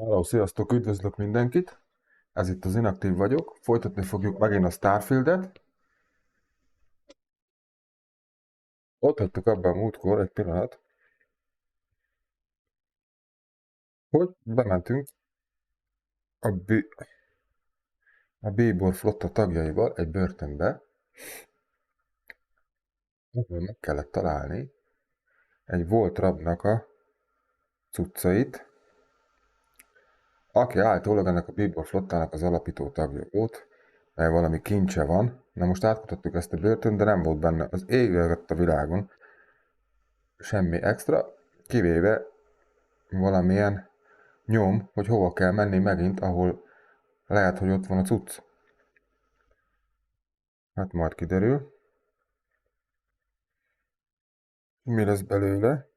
Hello, sziasztok, üdvözlök mindenkit! Ez itt az Inaktív vagyok. Folytatni fogjuk megint a Starfieldet. Ott hagytuk abban a múltkor, egy pillanat, hogy bementünk a, a Bíbor flotta tagjaival egy börtönbe, ahol meg kellett találni egy volt rabnak a cuccait, aki állítólag ennek a Bíbor flottának az alapító tagja volt, mert valami kincse van. Na most átkutattuk ezt a börtönt, de nem volt benne az ég a világon semmi extra, kivéve valamilyen nyom, hogy hova kell menni megint, ahol lehet, hogy ott van a cucc. Hát majd kiderül. Mi lesz belőle?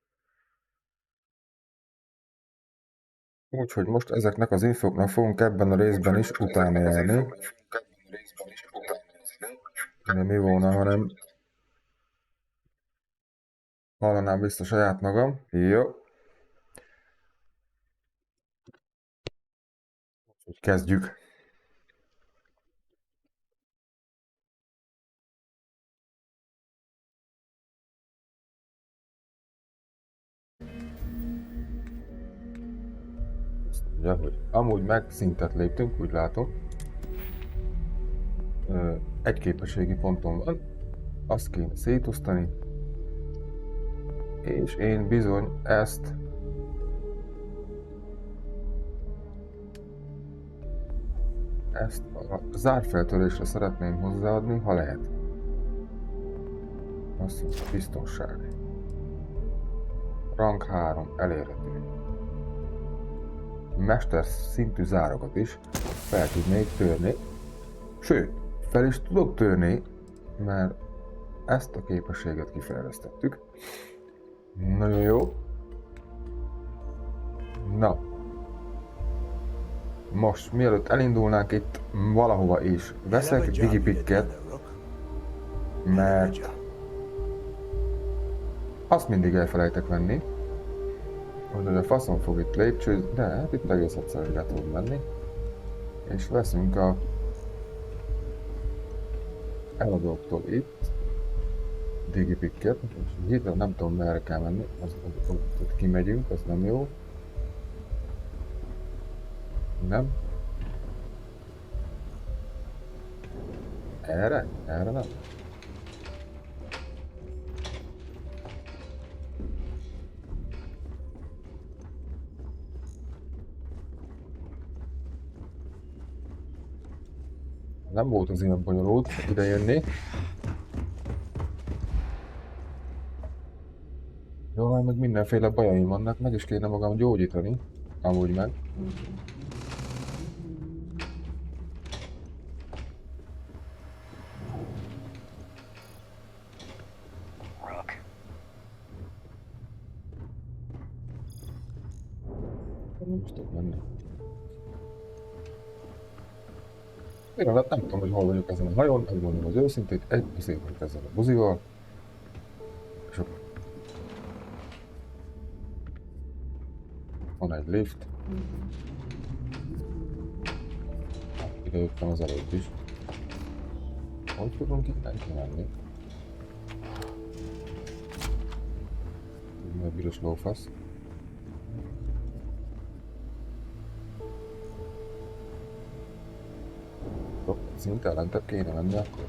Úgyhogy most ezeknek az infoknak fogunk ebben a részben is utána járni. De mi volna, hanem hallanám vissza saját magam. Jó. Úgyhogy kezdjük. Ja, hogy amúgy meg szintet léptünk, úgy látom. Egy képességi ponton van, azt kéne szétosztani, és én bizony ezt a zárfeltörésre szeretném hozzáadni, ha lehet. Azt mondja, biztonság. Rang 3 elérhető. Mester szintű zárakat is fel tudnék törni. Sőt, fel is tudok törni, mert ezt a képességet kifejlesztettük. Nagyon jó. Na. Most, mielőtt elindulnánk itt valahova is, veszek digipikket, mert azt mindig elfelejtek venni, hogy a faszon fog itt lépcsőzni, de hát itt egész egyszerűen be tudunk menni. És veszünk a eladóktól itt digipikket, és hirtelen nem tudom merre kell menni, ott kimegyünk, az nem jó. Nem. Erre? Erre nem. Nem volt az ilyen bonyolult ide jönni. Jó, meg mindenféle bajaim vannak, meg is kéne magam gyógyítani. Amúgy meg. Nem is tudok menni. Pillanat, nem tudom, hogy hol vagyok ezen a hajón, megmondom az őszintét, egy beszélünk ezzel a buzival. És akkor van egy lift. Ide jöttem az előtt is. Hogy tudunk innen kimenni? Egy büdös lófasz. Szinte ellentebb kéne menni akkor.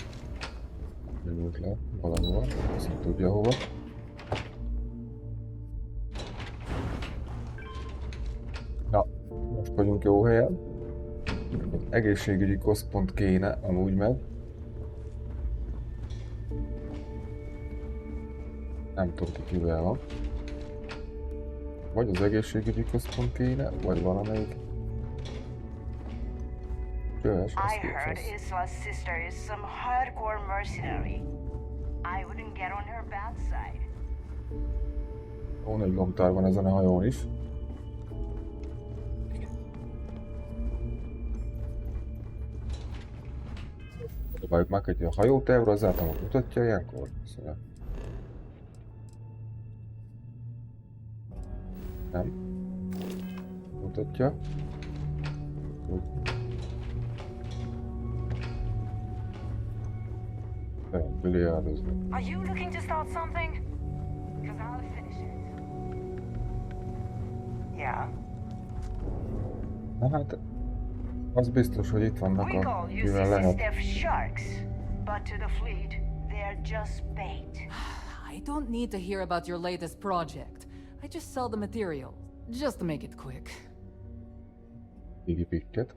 Jövünk le valahova, azt nem tudja hova. Na, most vagyunk jó helyen. Egészségügyi központ kéne amúgy meg. Nem tudom ki kivel van. Vagy az egészségügyi központ kéne, vagy valamelyik. I heard Iswa's sister is some hardcore mercenary. I wouldn't get on her bad side. Ó, nagy lomtár van ezen a hajón is. Próbáljuk meg, hogy a hajót elrozzáltam, hogy mutatja ilyenkor. Szóval. Nem. mutatja. Biliárdozni. Are you looking to start something? Because I'll finish it. Yeah. Na hát, az biztos, hogy itt vannak We call akivel lehet. UCC sharks, but to the fleet, they're just bait. I don't need to hear about your latest project. I just sell the material, just to make it quick. Digipikket.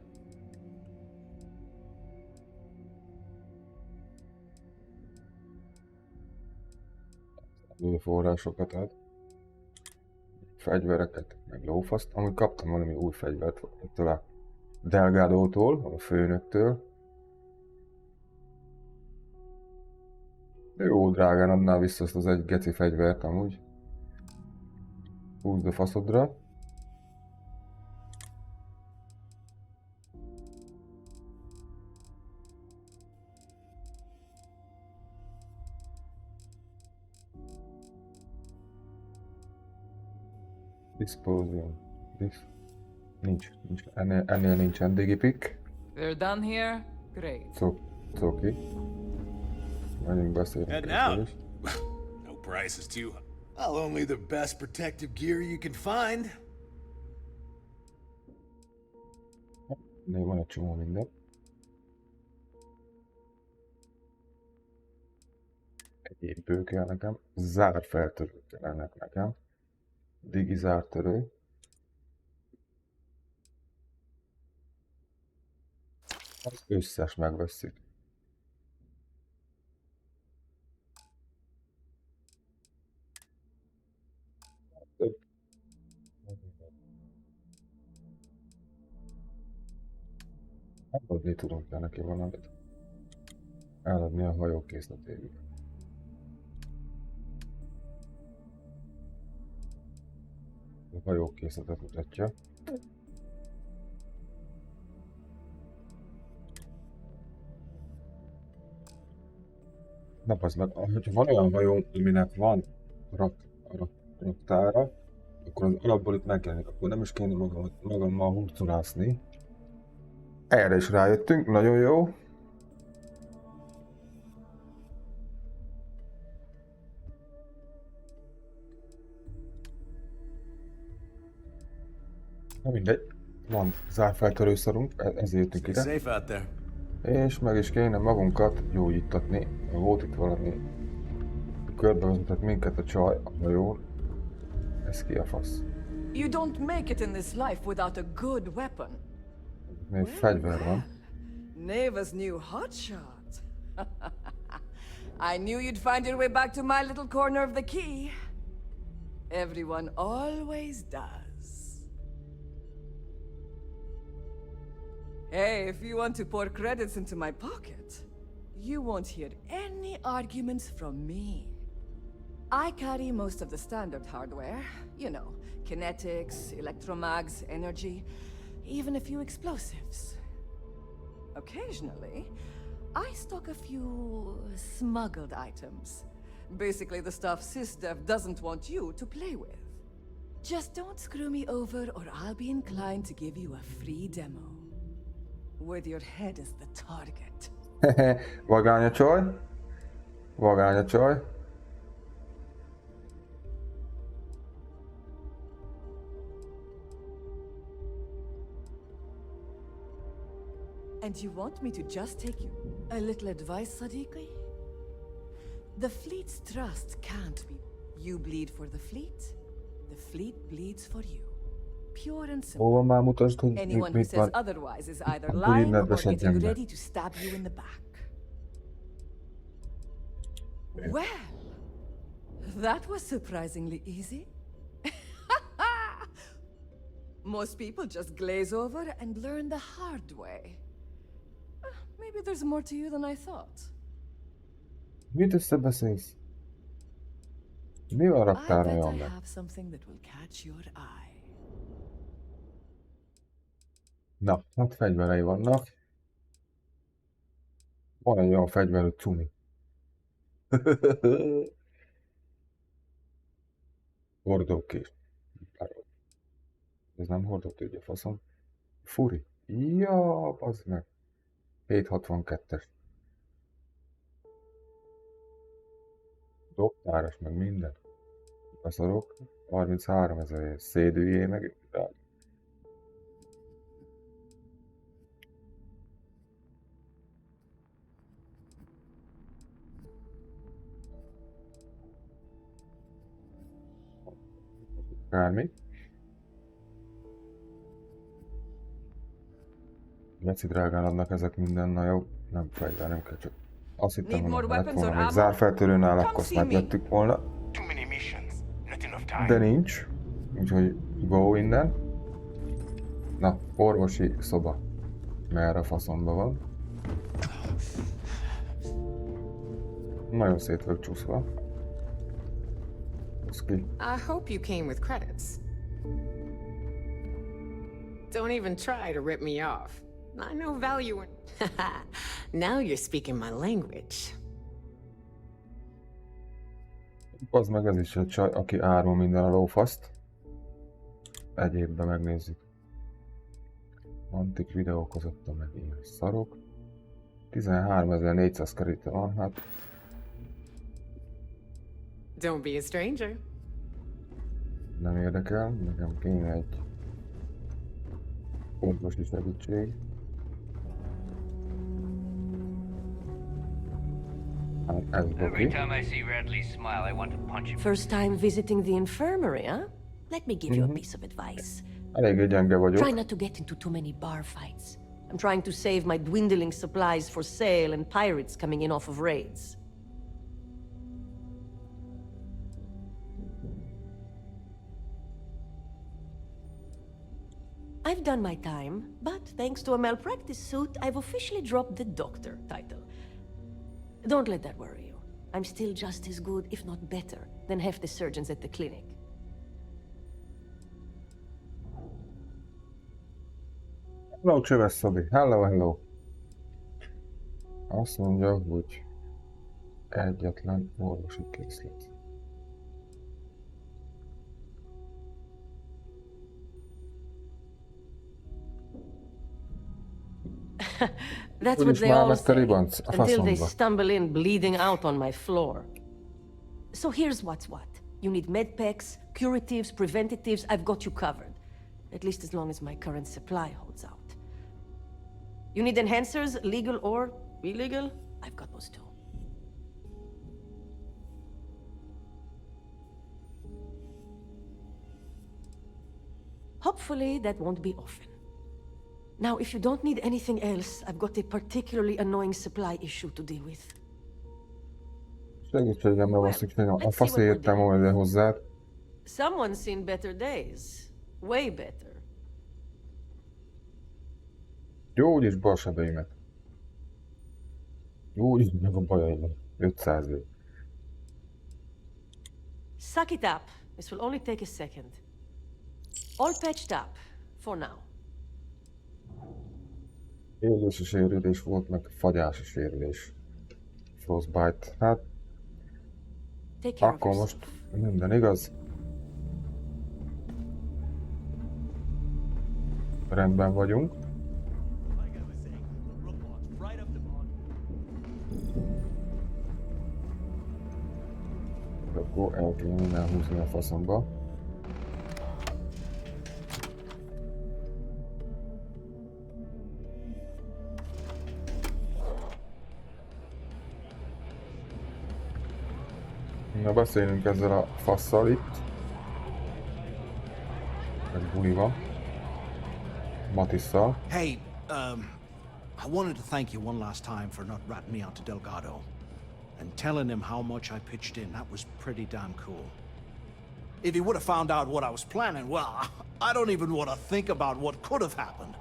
Forrásokat ad. Fegyvereket, meg lófaszt. Amúgy kaptam valami új fegyvert ettől a Delgádótól, a főnöktől. De jó drágán adná vissza azt az egy geci fegyvert amúgy. Húzd a faszodra. Explosion. Nincs. Ennél nincsen digipik. We're done here? Great. Coki. Menjünk beszélni. Heading out. No price is too high. Well, only the best protective gear you can find. Van egy csomó minden. Egyéb bő kell nekem. Zárfeltörő kellene nekem. Digi zártörő. Az összes megveszik. Eladni tudunk el neki valamit. Eladni a hajókészletéből. A hajókészletet mutatja. Na bazd meg, hogyha van olyan hajó, aminek van raktára, akkor az alapból itt megjelenik, akkor nem is kéne magammal hurcolászni. Erre is rájöttünk, nagyon jó. Na mindegy, van zárfeltörő szarunk, ezért jöttünk ide. Safe out there. És meg is kéne magunkat gyógyítatni. Volt itt valami, körbevezetett minket a csaj a hajón. Ez ki a fasz? You don't make it in this life without a good weapon. Még fegyver van. Neva's new hotshot. I knew you'd find your way back to my little corner of the quay. Everyone always does. Hey, if you want to pour credits into my pocket, you won't hear any arguments from me. I carry most of the standard hardware. You know, kinetics, electromags, energy, even a few explosives. Occasionally, I stock a few smuggled items. Basically the stuff SysDev doesn't want you to play with. Just don't screw me over or I'll be inclined to give you a free demo. With your head as the target. Vagány a csaj. Vagány a csaj. And you want me to just take you a little advice, Sadiqi? The fleet's trust can't be. You bleed for the fleet bleeds for you. Pure and simple. Hova már mutasd, hogy Anyone who mit says van. otherwise is either A lying or bűnödbe getting szedjen be. ready to stab you in the back. Well, that was surprisingly easy. Most people just glaze over and learn the hard way. Maybe there's more to you than I thought. Mit összebeszélsz? Mi van a I raktára, bet I Janne? have something that will catch your eye. Na, hát fegyverei vannak. Van egy olyan fegyver, hogy cumi. Hordókés. Ez nem hordott ugye faszom. Furi. Ja, az meg. 762-es. Dobtáros meg minden. Beszarok. 33 000 szédüljé meg. Kármi. Geci drágán adnak ezek minden, na jó. Nem fegyver, nem kell csak. Azt hittem, hogy lett volna még zárfeltörőnál, akkor azt megvettük volna. De nincs. Úgyhogy go innen. Na, orvosi szoba. Merre a faszomba van. Nagyon szét vagyok csúszva. I hope you came with credits. Don't even try to rip me off. I know value in... Now you're speaking my language. Az meg ez is egy csaj, aki árul minden a lófaszt. Egyébben megnézzük. Antik videókozottam meg ilyen szarok. 13.400 kerite van, hát. Don't be a stranger. Nem érdekel, nekem kéne egy orvosi segítség. Hát ez Every time I see Radley smile, I want to punch him. First time visiting the infirmary, huh? Let me give you a piece of advice. Eléggé gyenge vagyok. Try not to get into too many bar fights. I'm trying to save my dwindling supplies for sale and pirates coming in off of raids. I've done my time, but thanks to a malpractice suit, I've officially dropped the doctor title. Don't let that worry you. I'm still just as good, if not better, than half the surgeons at the clinic. Hello, csöves Szabi. Hello, hello. Azt mondja, hogy egyetlen orvosi készlet. That's what they all say, until they stumble in bleeding out on my floor. So here's what's what. You need med packs, curatives, preventatives, I've got you covered. At least as long as my current supply holds out. You need enhancers, legal or illegal? I've got those too. Hopefully that won't be often. Now, if you don't need anything else, I've got a particularly annoying supply issue to deal with. Segítségemre van szükségem. A fasz értem volna hozzá. Someone's seen better days. Way better. Gyógyíts balsebeimet. Gyógyíts meg a bajaimat. 500 év. Suck it up. This will only take a second. All patched up. For now. Élési sérülés volt, meg fagyási sérülés. Frostbite. Hát... Akkor most minden igaz. Rendben vagyunk. Akkor el kell minden húzni a faszomba. Na, beszélünk ezzel a fasszal itt. Ez buliva. Matisszal. Hey, I wanted to thank you one last time for not ratting me out to Delgado. And telling him how much I pitched in. That was pretty damn cool. If he would have found out what I was planning, well, I don't even want to think about what could have happened.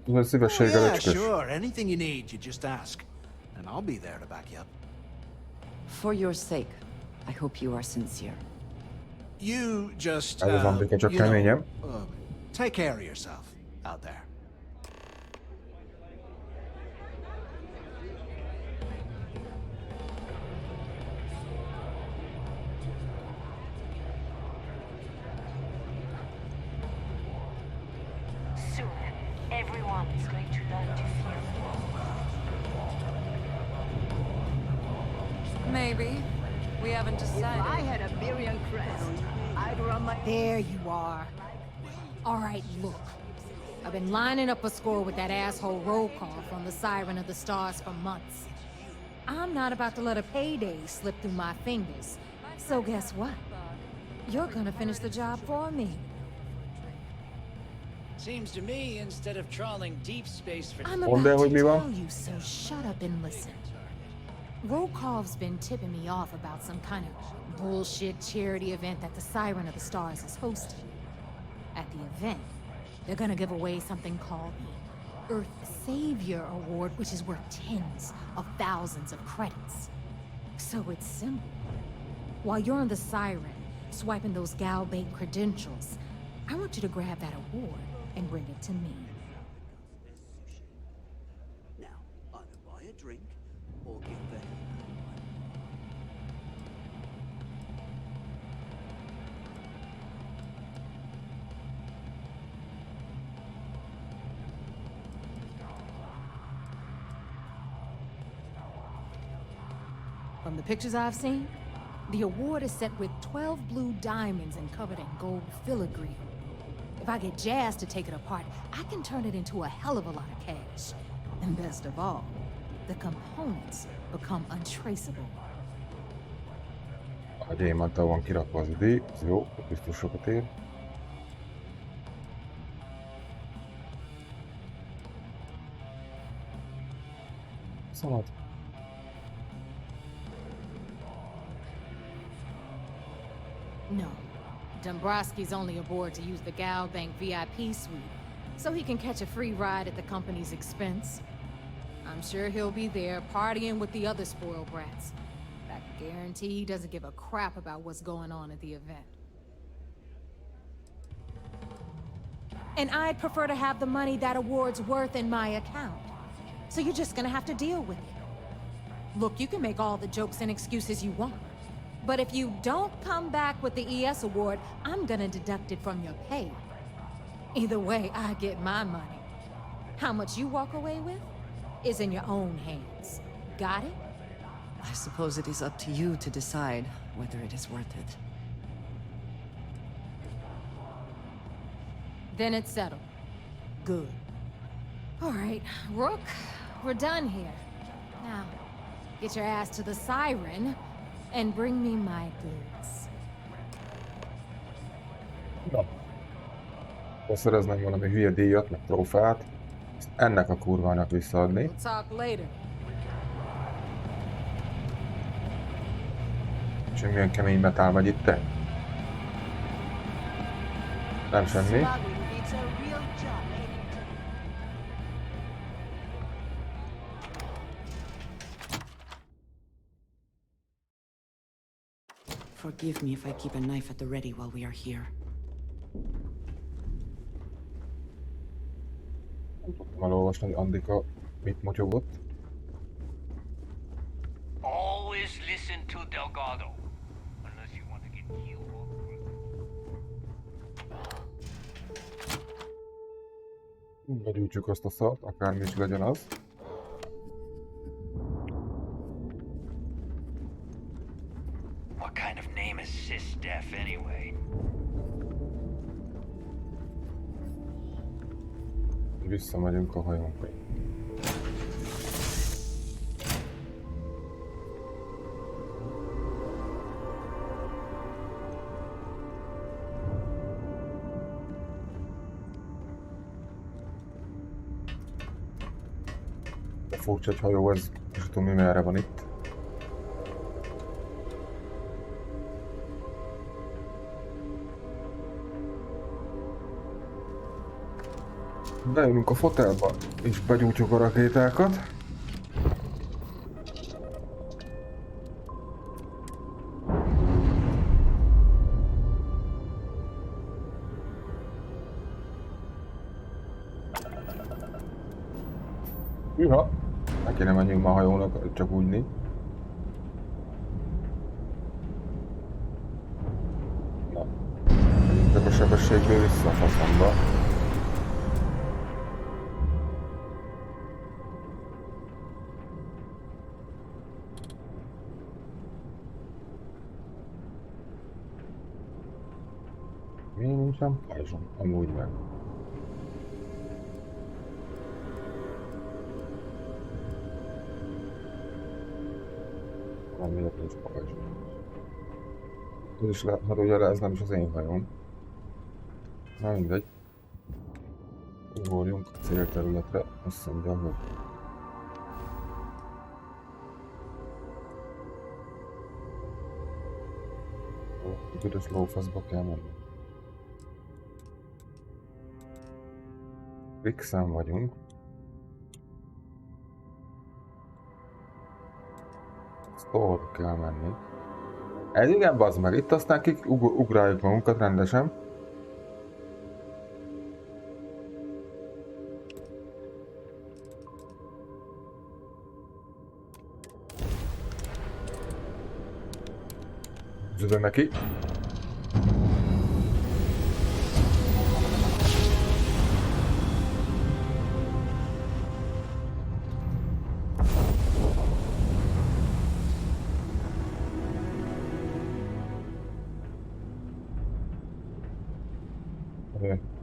Yeah, sure. Anything you need, you just ask. And I'll be there to back you up. For your sake, I hope you are sincere. You just, take care of yourself out there. Soon, everyone is going to learn to fear. Maybe. We haven't decided. If I had a Miriam crest, I'd run my... There you are. All right, look. I've been lining up a score with that asshole roll call from the Siren of the Stars for months. I'm not about to let a payday slip through my fingers. So guess what? You're gonna finish the job for me. Seems to me, instead of trawling deep space for... I'm about to tell you, so shut up and listen. Rokov's been tipping me off about some kind of bullshit charity event that the Siren of the Stars is hosting. At the event, they're gonna give away something called the Earth Savior Award, which is worth tens of thousands of credits. So it's simple. While you're on the Siren, swiping those Galbait credentials, I want you to grab that award and bring it to me. Now, either buy a drink or give the hell. From the pictures I've seen, the award is set with 12 blue diamonds and covered in gold filigree. If I get Jazz to take it apart, I can turn it into a hell of a lot of cash. And best of all, the components become untraceable. A gyémanttal van kirakva az díj, ez jó, biztos sokat ér. Szabad. No. Dombrowski's only aboard to use the Galbank VIP suite, so he can catch a free ride at the company's expense. I'm sure he'll be there partying with the other spoiled brats. I guarantee he doesn't give a crap about what's going on at the event. And I'd prefer to have the money that award's worth in my account. So you're just gonna have to deal with it. Look, you can make all the jokes and excuses you want. But if you don't come back with the ES award, I'm gonna deduct it from your pay. Either way, I get my money. How much you walk away with is in your own hands. Got it? I suppose it is up to you to decide whether it is worth it. Then it's settled. Good. All right, Rook, we're done here. Now, get your ass to the Siren and bring me my goods. Na. Ha szereznem valami hülye díjat, meg trófeát, ezt ennek a kurvának visszaadni. We'll talk later. És milyen kemény metál megy itt te? Nem semmi. Forgive me if I keep a knife at the ready while we are here. Nem tudtam elolvasni, hogy Andika mit motyogott. Always listen to Delgado, unless you want to get killed. Begyújtsuk azt a szart, akármi is legyen az. What kind of name is Sysdef anyway? Visszamegyünk a hajónkra. De furcsa egy hajó, ez és tudom mi merre van itt. Beülünk a fotelba, és begyújtjuk a rakétákat. Hűha! Ne kéne menjünk ma a hajónak, csak úgyni. Na. Csak a sebességből vissza a faszomba. nincsen pajzsom, amúgy meg. Valamiért nincs pajzsom. Ez is lehet, hát ugye ez nem is az én hajóm. Na mindegy. Ugorjunk a célterületre, azt mondja, hogy a büdös lófaszba kell menni. X-en vagyunk. Store kell menni. Ez igen, bazd meg, itt aztán ugráljuk magunkat rendesen. Zöld neki.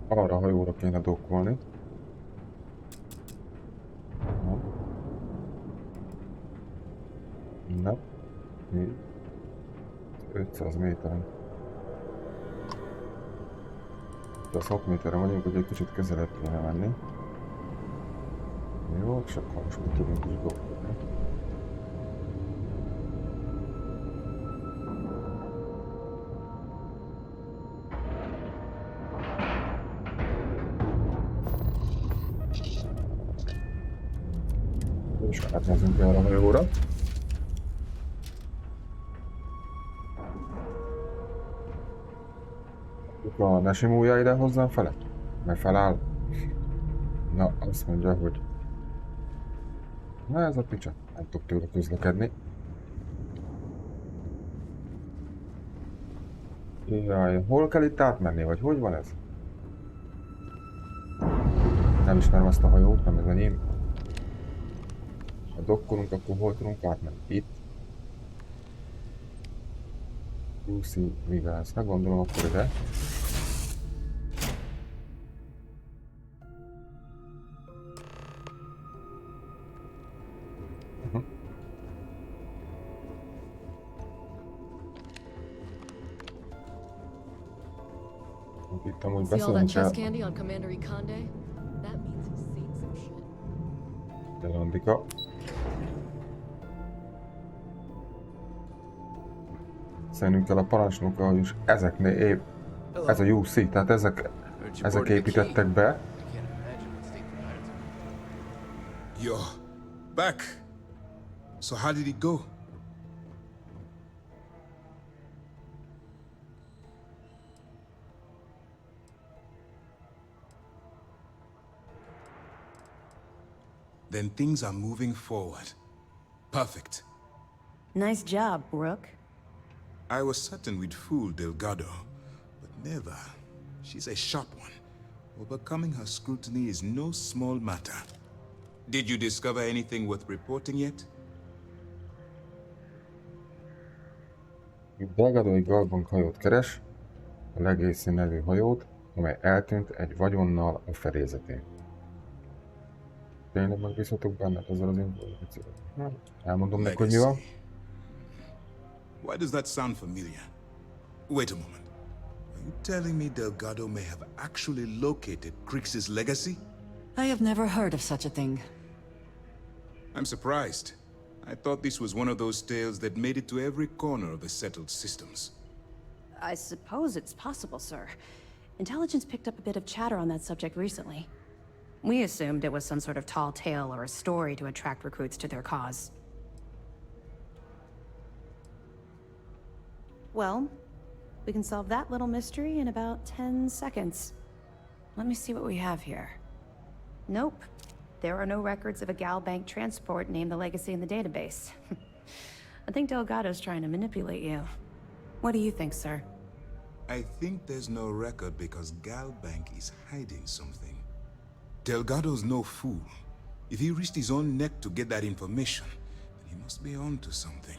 Arra a hajóra kéne dokkolni. Na. 500 méteren. 506 méteren vagyunk, hogy egy kicsit közelebb kéne menni. Jó, és akkor most mit tudunk is dokkolni. És átnézünk el a hajóra. Ne simulja ide hozzám fele? Mert feláll. Na, azt mondja, hogy... Na ez a picsa. Nem tudok tőle közlekedni. Jaj, hol kell itt átmenni, vagy hogy van ez? Nem ismerem azt a hajót, nem ez enyém. Ha dokkolunk, akkor hol tudunk átmenni? Itt. Lucy Vigász. Hát gondolom akkor ide. Itt amúgy beszélünk el. De Landika. Beszélnünk kell a parancsnokkal is ezeknél épp. Ez a UC, tehát ezek építettek be. You're back. So how did it go? Then things are moving forward. Perfect. Nice job, Brooke. I was certain we'd fool Delgado, but never. She's a sharp one. Overcoming her scrutiny is no small matter. Did you discover anything worth reporting yet? Delgadói Galbank hajót keres, a Legacy nevű hajót, amely eltűnt egy vagyonnal a fedélzetén. Tényleg megbízhatok benned ezzel az információval? Elmondom neki, hogy mi van. Why does that sound familiar? Wait a moment. Are you telling me Delgado may have actually located Crix's legacy? I have never heard of such a thing. I'm surprised. I thought this was one of those tales that made it to every corner of the settled systems. I suppose it's possible, sir. Intelligence picked up a bit of chatter on that subject recently. We assumed it was some sort of tall tale or a story to attract recruits to their cause. Well, we can solve that little mystery in about 10 seconds. Let me see what we have here. Nope. There are no records of a Gal Bank transport named the Legacy in the database. I think Delgado's trying to manipulate you. What do you think, sir? I think there's no record because Gal Bank is hiding something. Delgado's no fool. If he risked his own neck to get that information, then he must be on to something.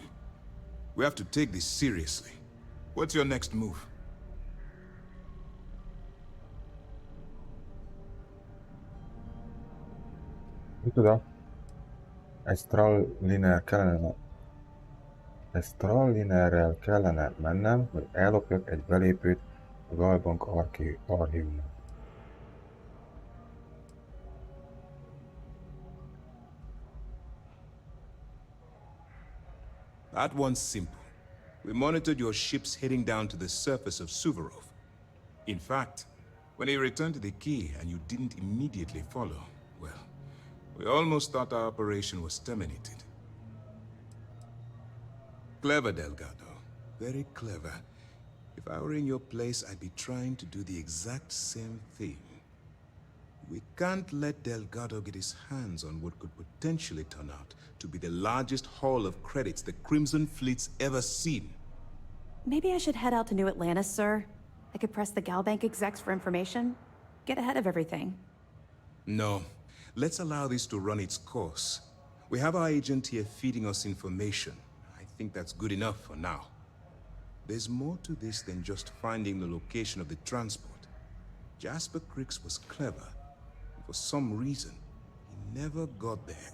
We have to take this seriously. What's your next move? Micsoda? Egy Stralinerrel kellene mennem, hogy ellopjak egy belépőt a Galbank archívumban. That one's simple. We monitored your ships heading down to the surface of Suvorov. In fact, when you returned to the key and you didn't immediately follow, well, we almost thought our operation was terminated. Clever, Delgado. Very clever. If I were in your place, I'd be trying to do the exact same thing. We can't let Delgado get his hands on what could potentially turn out to be the largest haul of credits the Crimson Fleet's ever seen. Maybe I should head out to New Atlantis, sir. I could press the Galbank execs for information. Get ahead of everything. No. Let's allow this to run its course. We have our agent here feeding us information. I think that's good enough for now. There's more to this than just finding the location of the transport. Jasper Cricks was clever. For some reason, he never got there.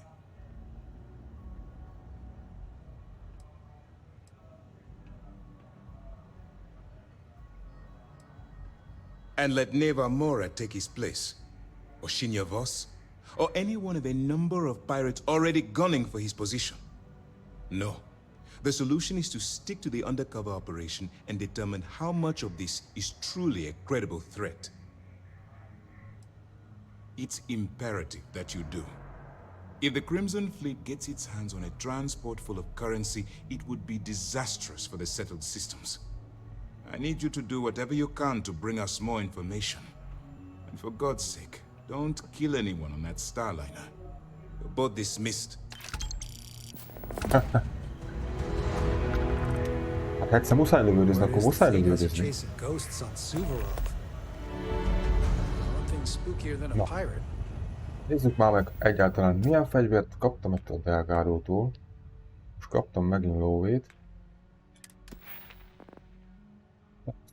And let Neva Mora take his place. Or Shinya Voss. Or any one of a number of pirates already gunning for his position. No. The solution is to stick to the undercover operation and determine how much of this is truly a credible threat. It's imperative that you do. If the Crimson Fleet gets its hands on a transport full of currency, it would be disastrous for the settled systems. I need you to do whatever you can to bring us more information. And for God's sake, don't kill anyone on that Starliner. You're both dismissed. Hát egyszer muszáj lövődözni, akkor muszáj lövődözni. Na. Nézzük már meg egyáltalán milyen fegyvert kaptam ettől a Delgado-tól. Most kaptam megint lóvét.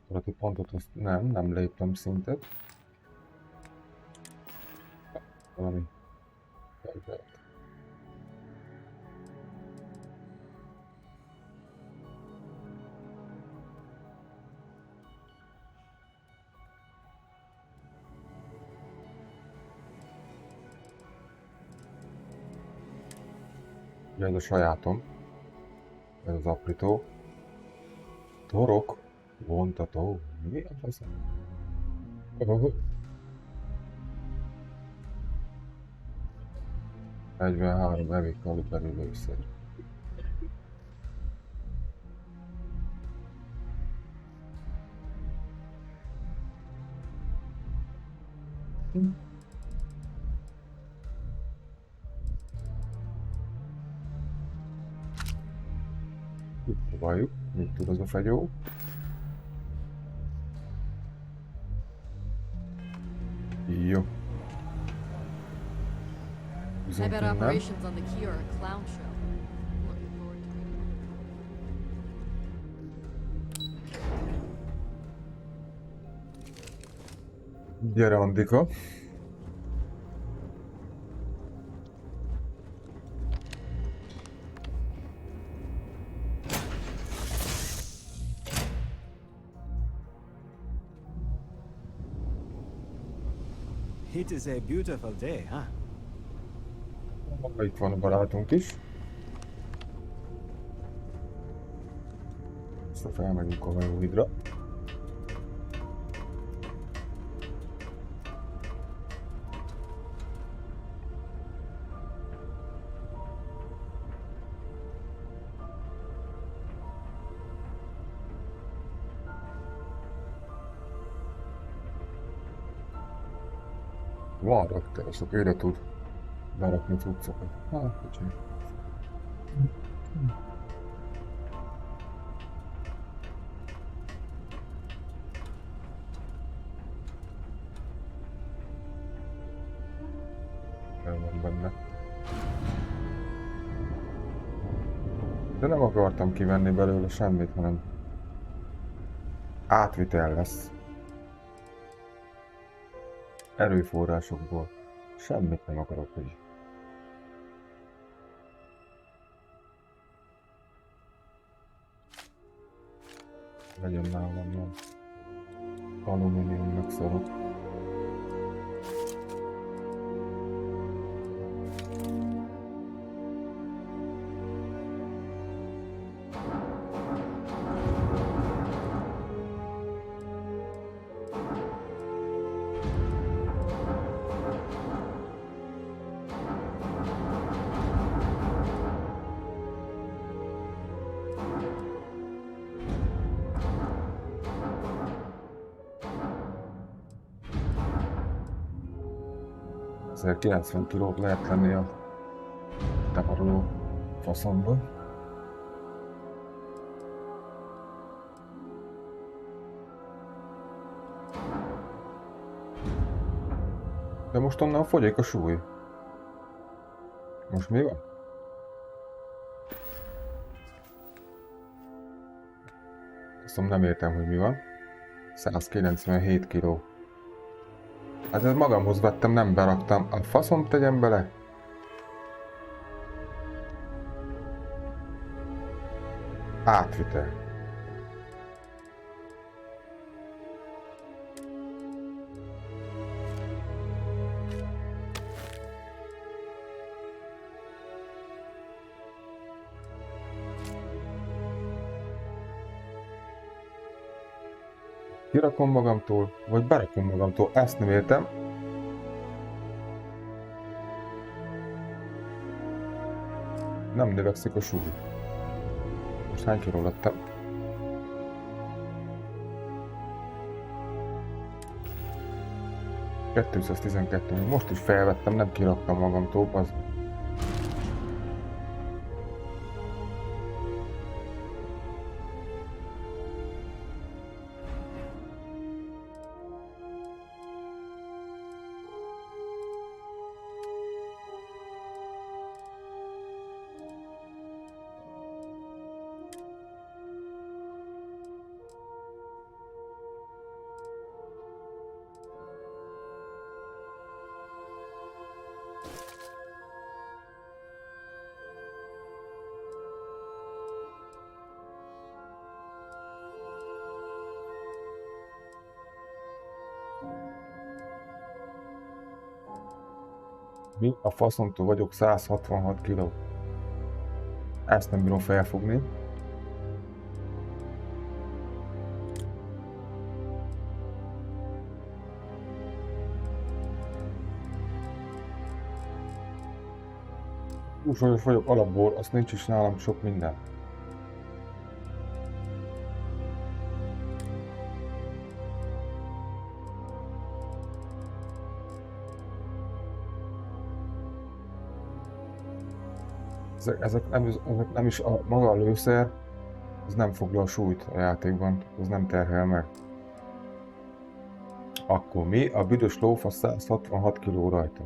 Azt pontot azt nem léptem szintet. Valami fegyvert. Ja, ez a sajátom. Ez az aprító. Torok. Vontató. Mi a faszom? 43 heavy kaliberű lőszer. Próbáljuk, mit tud az a fegyó. Jó. I bet operations on the key are a clown show. Looking forward to it. Gyere, Andika. It is a beautiful day, huh? Itt van a barátunk is. Aztán felmegyünk a hajóhidra. Van raktárosok, őre tud berakni cuccokat. Hát, kicsi. El van benne. De nem akartam kivenni belőle semmit, hanem átvitel lesz. Erőforrásokból. Semmit nem akarok, hogy Legyen nálam ilyen alumínium megszorok. Ezért 90 kilót lehet lenni a tároló faszomban. De most onnan fogyik a súly. Most mi van? Azt nem értem, hogy mi van. 197 kiló. Hát ezt magamhoz vettem, nem beraktam. A faszom tegyem bele. Átvitel. Kirakom magamtól, vagy berakom magamtól, ezt nem értem. Nem növekszik a súly. Most hány kiló lettem? ...212. Most is felvettem, nem kiraktam magamtól, az... Mi a faszomtól vagyok 166 kiló. Ezt nem bírom felfogni. Túlsúlyos vagyok alapból, azt nincs is nálam sok minden. Ezek nem is a maga a lőszer, ez nem foglal súlyt a játékban, ez nem terhel meg. Akkor mi? A büdös lófasz 166 kg rajta.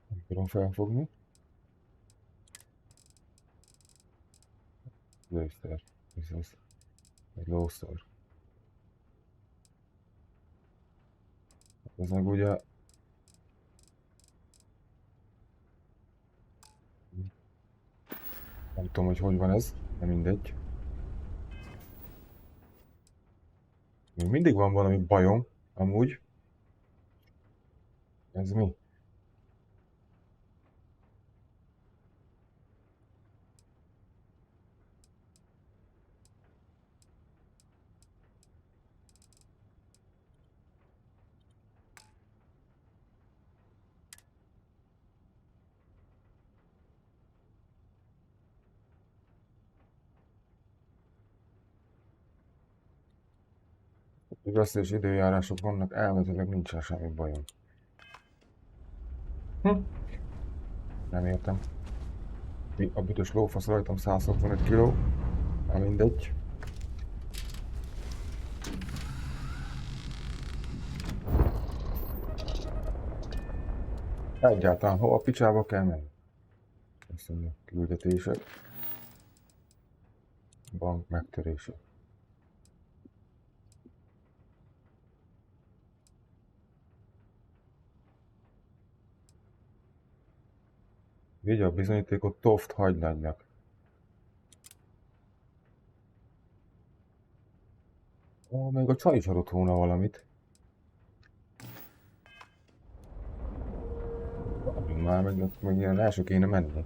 Nem tudom felfogni. Lőszer, ez az. Egy lószer. Ez meg ugye... Nem tudom, hogy van ez, de mindegy. Még mindig van valami bajom, amúgy. Ez mi? Veszélyes időjárások vannak, elméletileg nincsen semmi bajom. Nem értem. Mi a büdös lófasz rajtam 165 kg. Nem mindegy. Egyáltalán hova a picsába kell menni? Köszönjük, küldetések. Bank megtörése. Vigye a bizonyítékot Toft hagynagynak. Ó, még a csaj is adott volna valamit. Már meg ilyen első kéne menni.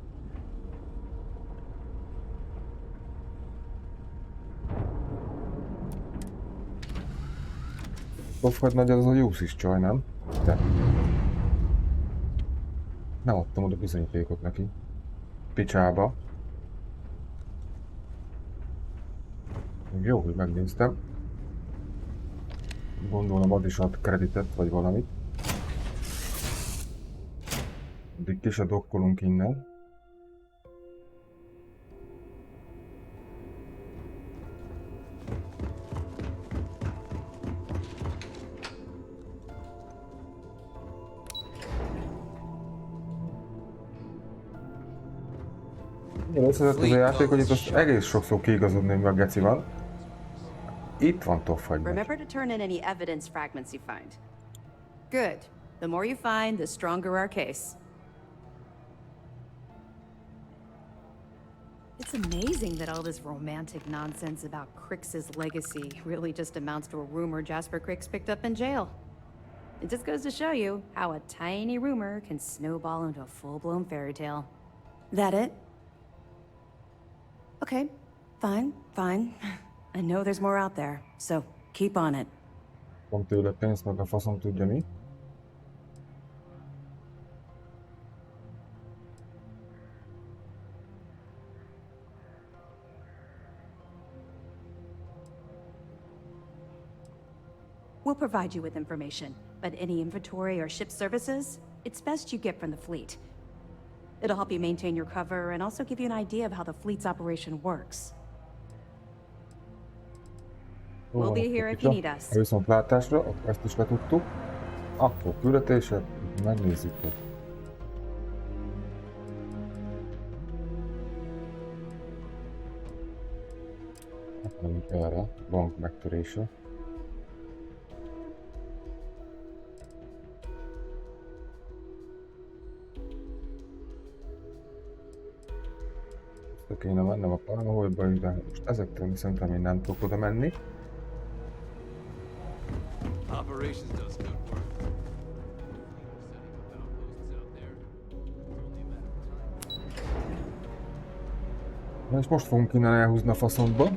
Toft hagynagy az a Jószis csaj, nem? De. Nem adtam oda bizonyítékot neki. Picsába. Jó, hogy megnéztem. Gondolom ad is ad kreditet, vagy valamit. Addig ki se dokkolunk innen. Én összezett az a játék, hogy itt most egész sokszor kiigazodni, hogy a geci van. Itt van Toffhagynagy. Remember to turn in any evidence fragments you find. Good. The more you find, the stronger our case. It's amazing that all this romantic nonsense about Crix's legacy really just amounts to a rumor Jasper Crix picked up in jail. It just goes to show you how a tiny rumor can snowball into a full-blown fairy tale. That it? Okay, fine, fine. I know there's more out there, so keep on it. Pont tőle pénzt, meg a faszom tudja mi. We'll provide you with information, but any inventory or ship services, it's best you get from the fleet. It'll help you maintain your cover and also give you an idea of how the fleet's operation works. We'll be here if you need us. A viszontlátásra, ezt is letudtuk. Akkor küldetése, megnézzük, hogy menjünk erre, bank megtörése. Ezt kéne mennem a Paranoidba, de most ezektől szerintem én nem tudok oda menni. Operations does good work. Na és most fogunk innen elhúzni a faszomba.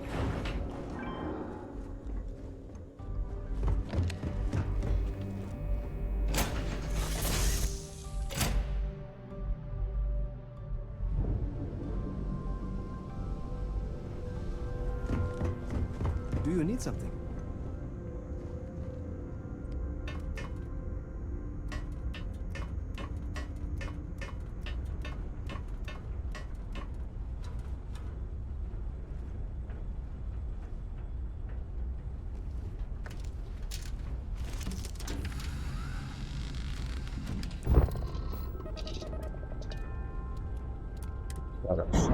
Do you need something? Varázs.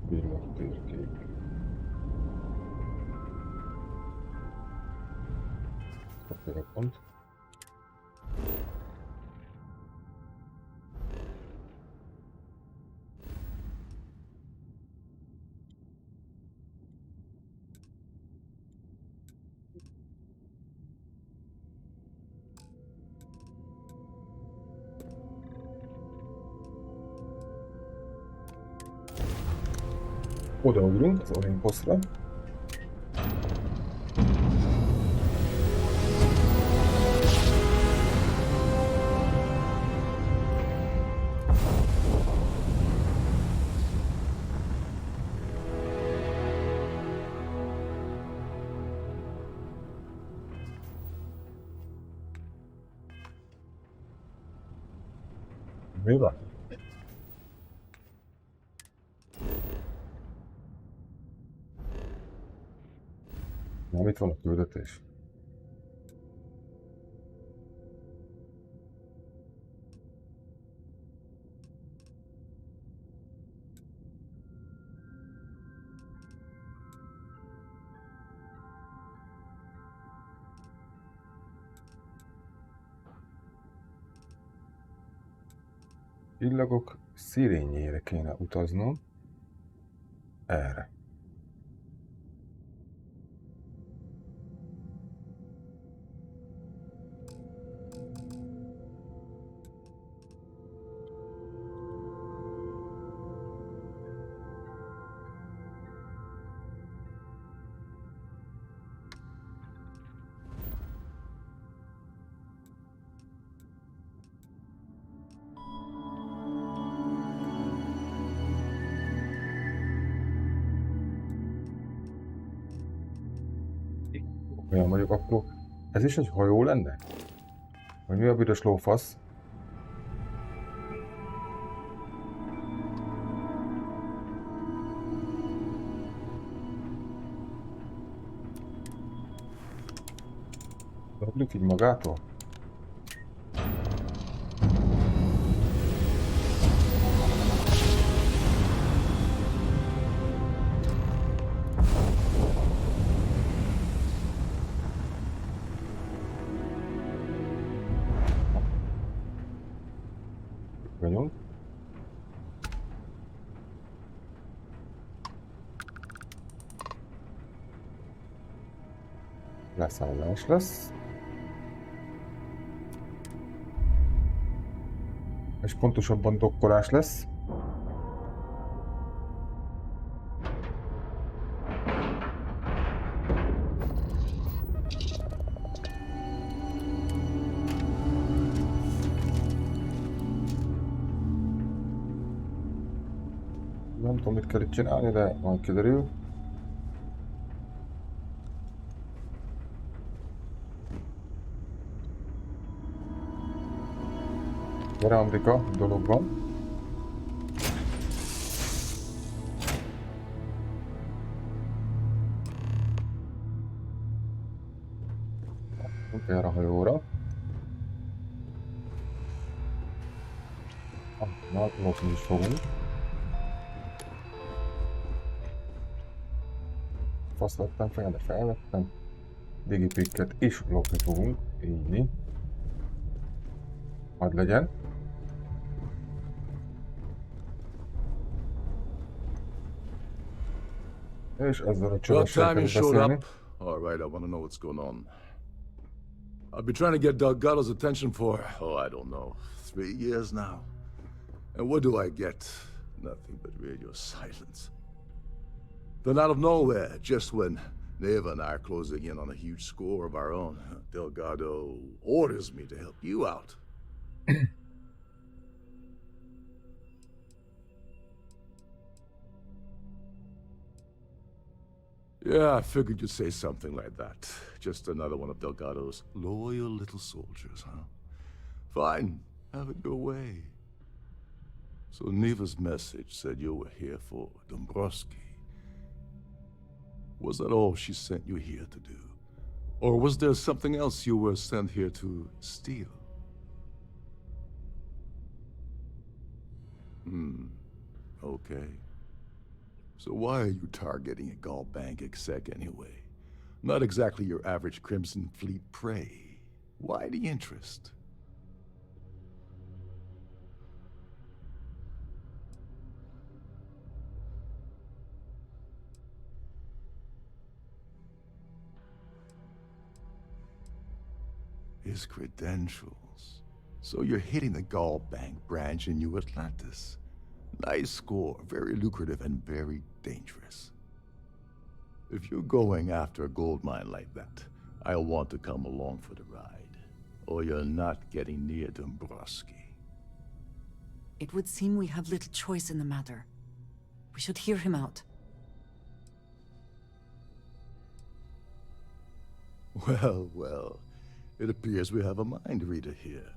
Villatérkép. Kapja a pont. Odaugrunk az Olimposzra. Mi van? itt van a küldetés. Csillagok szirényére kéne utaznom. Erre. Olyan vagyok, akkor ez is egy hajó lenne? Vagy mi a büdös lófasz? Dobjuk így magától? Vagyunk. Leszállás lesz. És pontosabban dokkolás lesz. Nem tudom, mit kell itt csinálni, de majd kiderül. Gyere, Andrika, dolog van. Erre a hajóra. Na, lopni is fogunk. Fasz vettem fel, de felvettem. Digipikket is lopni fogunk. Így. Hadd legyen. És ezzel a csövessel kell beszélni. All right, I want to know what's going on. I've been trying to get Delgado's attention for, I don't know, 3 years now. And what do I get? Nothing but radio silence. Then out of nowhere, just when Neva and I are closing in on a huge score of our own, Delgado orders me to help you out. Yeah, I figured you'd say something like that. Just another one of Delgado's loyal little soldiers, huh? Fine, have it your way. So Neva's message said you were here for Dombrowski. Was that all she sent you here to do? Or was there something else you were sent here to steal? Okay. So why are you targeting a Gaul Bank exec anyway? Not exactly your average Crimson Fleet prey. Why the interest? His credentials. So you're hitting the Gaul Bank branch in New Atlantis. Nice score, very lucrative and very dangerous. If you're going after a gold mine like that, I'll want to come along for the ride. Or you're not getting near Dombrowski. It would seem we have little choice in the matter. We should hear him out. Well, it appears we have a mind reader here.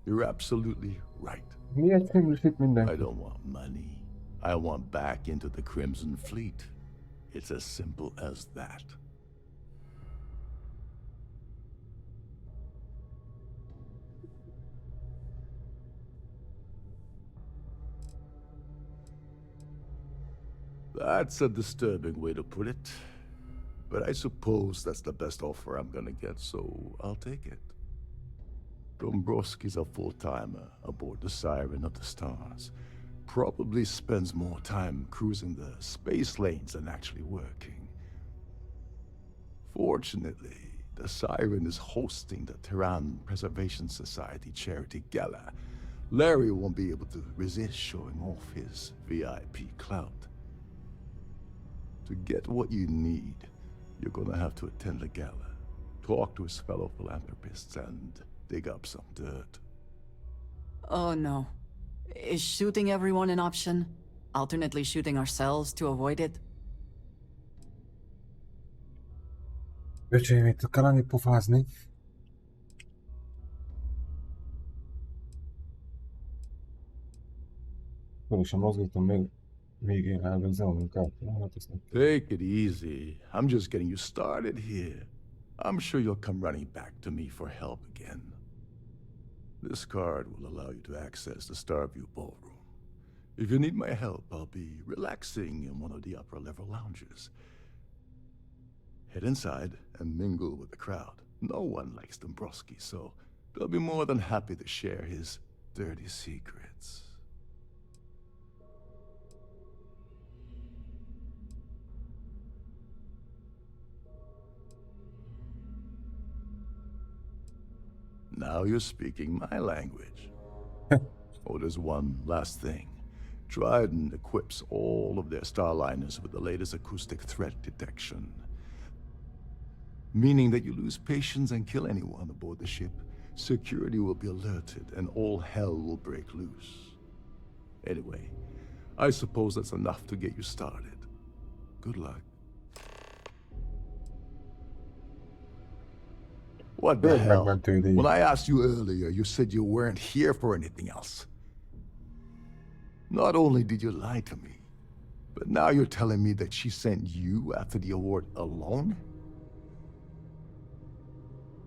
You're absolutely right. I don't want money. I want back into the Crimson Fleet. It's as simple as that. That's a disturbing way to put it. But I suppose that's the best offer I'm gonna get, so I'll take it. Dombrowski's a full-timer aboard the Siren of the Stars. Probably spends more time cruising the space lanes than actually working. Fortunately, the Siren is hosting the Tehran Preservation Society charity gala. Larry won't be able to resist showing off his VIP clout. To get what you need, you're gonna have to attend the gala, talk to his fellow philanthropists, and dig up some dirt. Oh no. Is shooting everyone an option? Alternately shooting ourselves to avoid it? Öcsém, itt kell annyit pofázni. Föl is sem mozgatom még végén elvégzem a munkát. Take it easy. I'm just getting you started here. I'm sure you'll come running back to me for help again. This card will allow you to access the Starfield ballroom. If you need my help, I'll be relaxing in one of the upper-level lounges. Head inside and mingle with the crowd. No one likes Dombrowski, so they'll be more than happy to share his dirty secrets. Now you're speaking my language. Oh, there's one last thing. Trident equips all of their starliners with the latest acoustic threat detection. Meaning that you lose patience and kill anyone aboard the ship, security will be alerted and all hell will break loose. Anyway, I suppose that's enough to get you started. Good luck. What the hell? When I asked you earlier, you said you weren't here for anything else. Not only did you lie to me, but now you're telling me that she sent you after the award alone?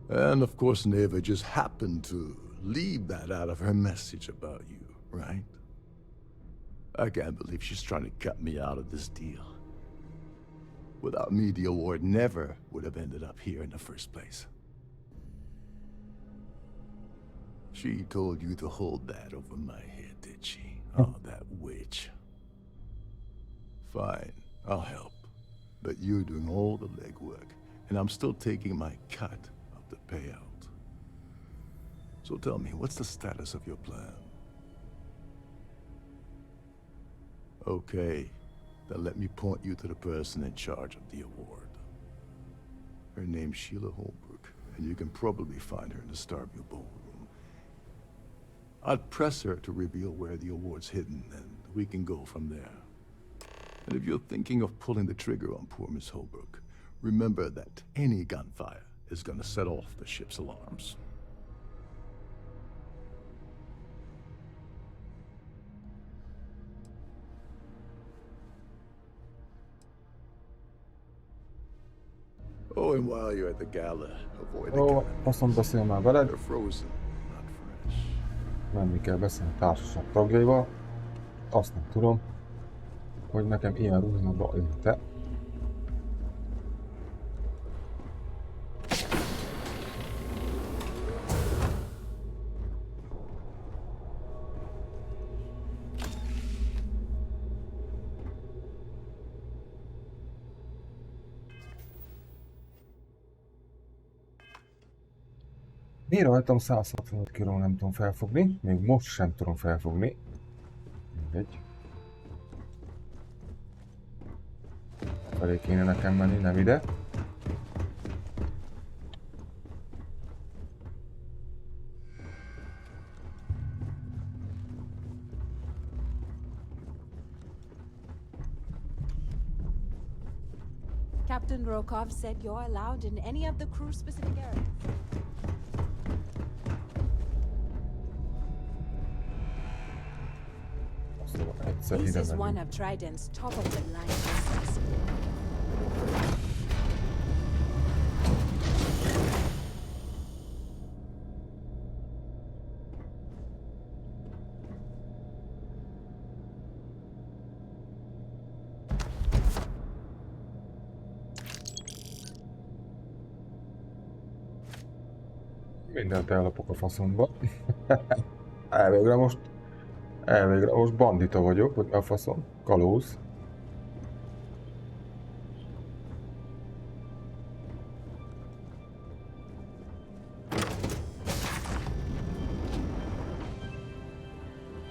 And of course Neva just happened to leave that out of her message about you, right? I can't believe she's trying to cut me out of this deal. Without me, the award never would have ended up here in the first place. She told you to hold that over my head, did she? Oh, that witch. Fine, I'll help. But you're doing all the legwork, and I'm still taking my cut of the payout. So tell me, what's the status of your plan? Okay, then let me point you to the person in charge of the award. Her name's Sheila Holbrook, and you can probably find her in the Starfield ballroom. I'd press her to reveal where the award's hidden, and we can go from there. And if you're thinking of pulling the trigger on poor Miss Holbrook, remember that any gunfire is gonna set off the ship's alarms. Oh, and while you're at the gala, avoid the They're frozen. Menni kell beszélni a társaság tagjaival. Azt nem tudom, hogy nekem ilyen ruhába élte. Mi rajtam 165 kiló nem tudom felfogni, még most sem tudom felfogni. Mindegy. Felé kéne nekem menni, nem ide. Captain Rokov said you're allowed in any of the crew-specific areas. This is one of Trident's top-of-the-line vessels. Mindent ellopok a faszomba. Elvégre most bandita vagyok, vagy a faszom. Kalóz.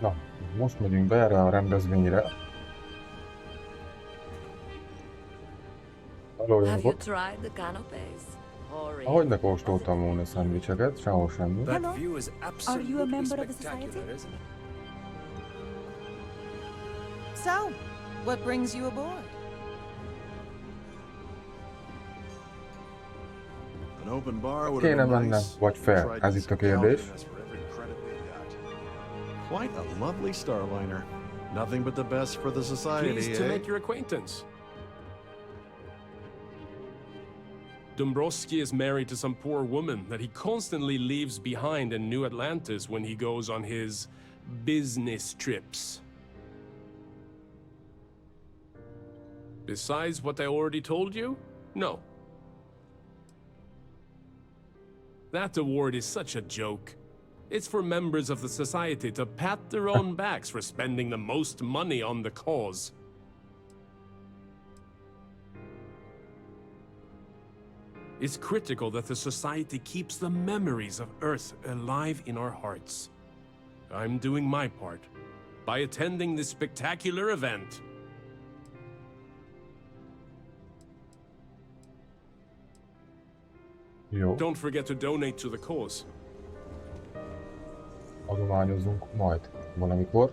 Na, most megyünk be erre a rendezvényre. Alójogok. Ahogy ne kóstoltam volna szendvicseket, sehol semmi. Hello? Are you a member of the society? So, what brings you aboard? An open bar would Kéne have been mennem, nice. vagy fel? Tried Ez itt a kérdés. for every credit we've got. Quite a lovely starliner. Nothing but the best for the society, Pleased to eh? make your acquaintance. Dombrowski is married to some poor woman that he constantly leaves behind in New Atlantis when he goes on his business trips. Besides what I already told you? No. That award is such a joke. It's for members of the society to pat their own backs for spending the most money on the cause. It's critical that the society keeps the memories of Earth alive in our hearts. I'm doing my part by attending this spectacular event. Jó, Don't forget to donate to the cause. adományozunk majd valamikor.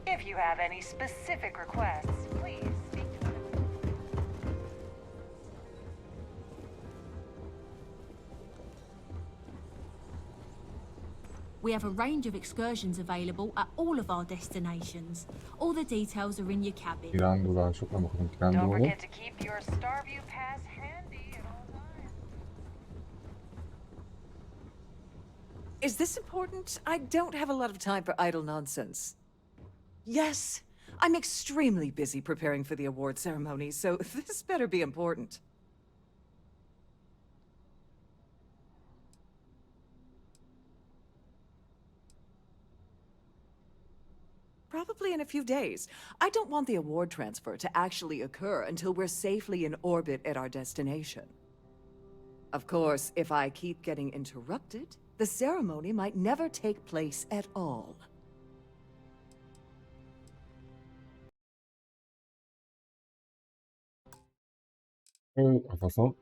If you have any specific requests, please speak to them. We have a range of excursions available at all of our destinations. All the details are in your cabin. Kirándulások, nem akarunk Don't kirándulni. forget to keep your Starview pass handy at all times. Is this important? I don't have a lot of time for idle nonsense. Yes, I'm extremely busy preparing for the award ceremony, so this better be important. Probably in a few days. I don't want the award transfer to actually occur until we're safely in orbit at our destination. Of course, if I keep getting interrupted, the ceremony might never take place at all. A faszom.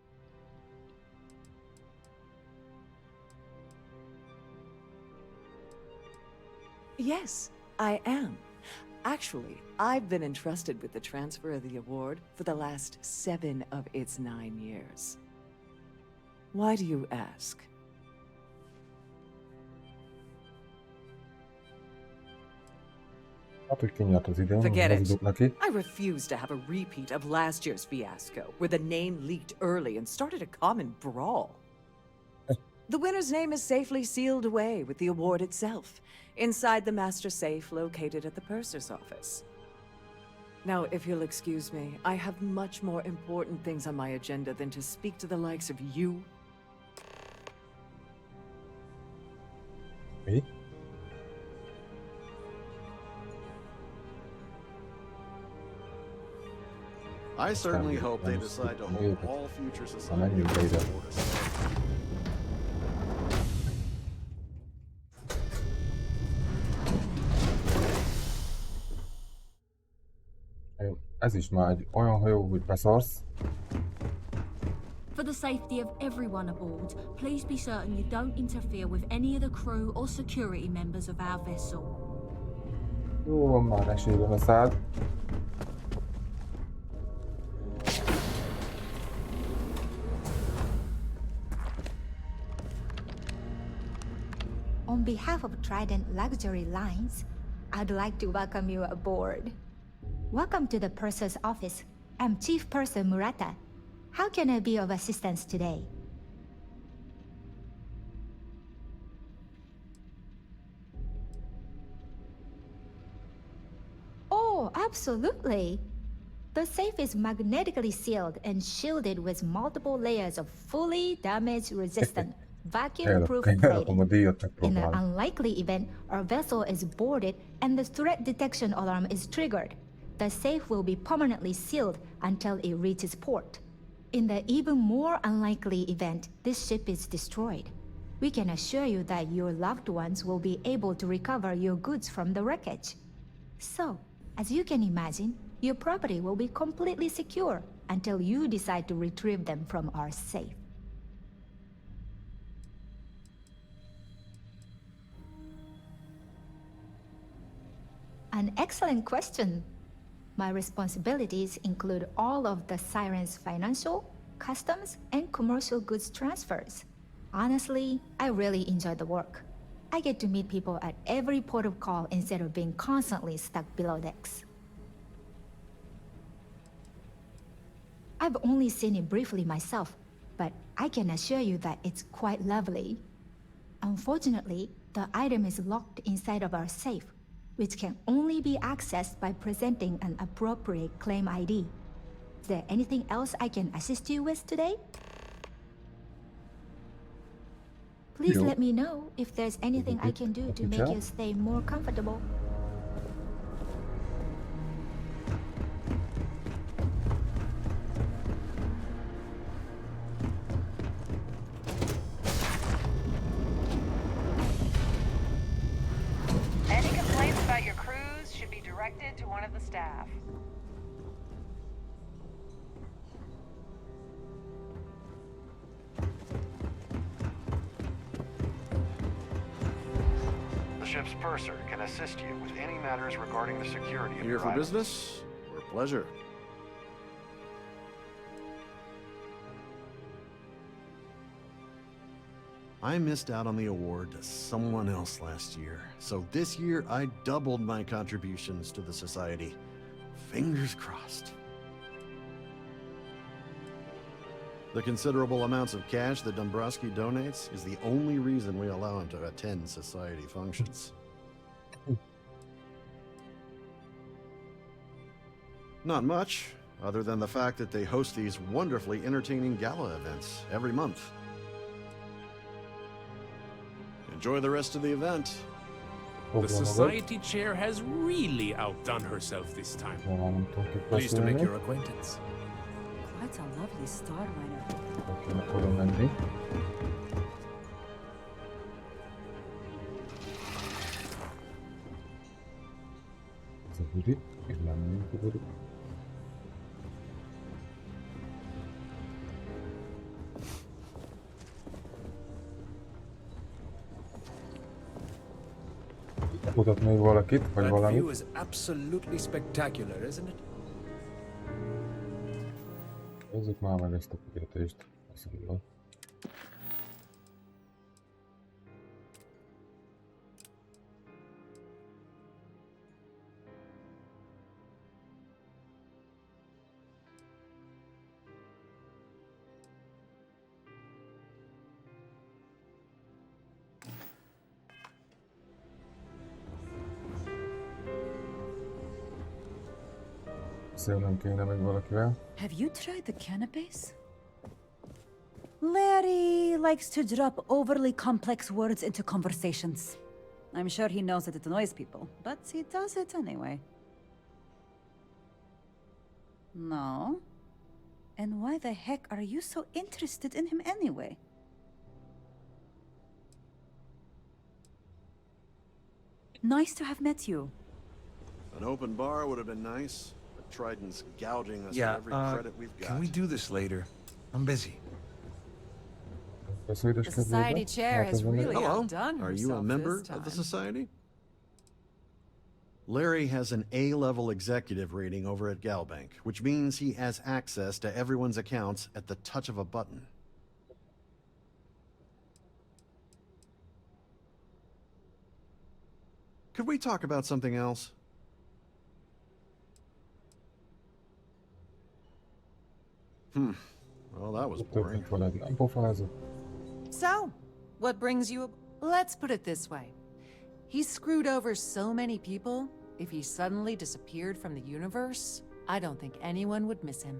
Yes, I am. Actually, I've been entrusted with the transfer of the award for the last 7 of its 9 years. Why do you ask? Hát, hogy kinyert az idén, Forget it. hazudok neki. I refuse to have a repeat of last year's fiasco, where the name leaked early and started a common brawl. The winner's name is safely sealed away with the award itself, inside the master safe located at the purser's office. Now, if you'll excuse me, I have much more important things on my agenda than to speak to the likes of you. Mi? I certainly hope they decide to hold all future societies before us. Ez is már egy olyan hajó, hogy beszarsz. For the safety of everyone aboard, please be certain you don't interfere with any of the crew or security members of our vessel. Jó, van már esélyen a szád. On behalf of Trident Luxury Lines, I'd like to welcome you aboard. Welcome to the purser's office. I'm Chief Purser Murata. How can I be of assistance today? Oh, absolutely. The safe is magnetically sealed and shielded with multiple layers of fully damage-resistant Vacuum-proof plating. In an unlikely event, our vessel is boarded and the threat detection alarm is triggered. The safe will be permanently sealed until it reaches port. In the even more unlikely event, this ship is destroyed. We can assure you that your loved ones will be able to recover your goods from the wreckage. So, as you can imagine, your property will be completely secure until you decide to retrieve them from our safe. An excellent question. My responsibilities include all of the Siren's financial, customs, and commercial goods transfers. Honestly, I really enjoy the work. I get to meet people at every port of call instead of being constantly stuck below decks. I've only seen it briefly myself, but I can assure you that it's quite lovely. Unfortunately, the item is locked inside of our safe, which can only be accessed by presenting an appropriate claim ID. Is there anything else I can assist you with today? Please let me know if there's anything I can do to make your stay more comfortable. Any complaints about your crews should be directed to one of the staff. The ship's purser can assist you with any matters regarding the security of Here your for items. business or pleasure? I missed out on the award to someone else last year, so this year I doubled my contributions to the society. Fingers crossed. The considerable amounts of cash that Dombrowski donates is the only reason we allow him to attend society functions. Not much, other than the fact that they host these wonderfully entertaining gala events every month. Enjoy the rest of the event. The society chair has really outdone herself this time. Pleased to make your acquaintance. Quite a lovely starliner. Mutat még valakit, vagy That valamit. view is absolutely spectacular, isn't it? Nézzük már meg ezt a küldetést. Azonnal. Beszélnem kéne meg valakivel. Have you tried the canapes? Larry likes to drop overly complex words into conversations. I'm sure he knows that it annoys people, but he does it anyway. No? And why the heck are you so interested in him anyway? Nice to have met you. An open bar would have been nice, but Trident's gouging us Yeah, for every credit we've got. Can we do this later? I'm busy. The society chair has really outdone herself. Are you a member of the society? Larry has an A-level executive rating over at Galbank, which means he has access to everyone's accounts at the touch of a button. Could we talk about something else? Well, that was boring. So, what brings you? Let's put it this way. He's screwed over so many people, if he suddenly disappeared from the universe, I don't think anyone would miss him.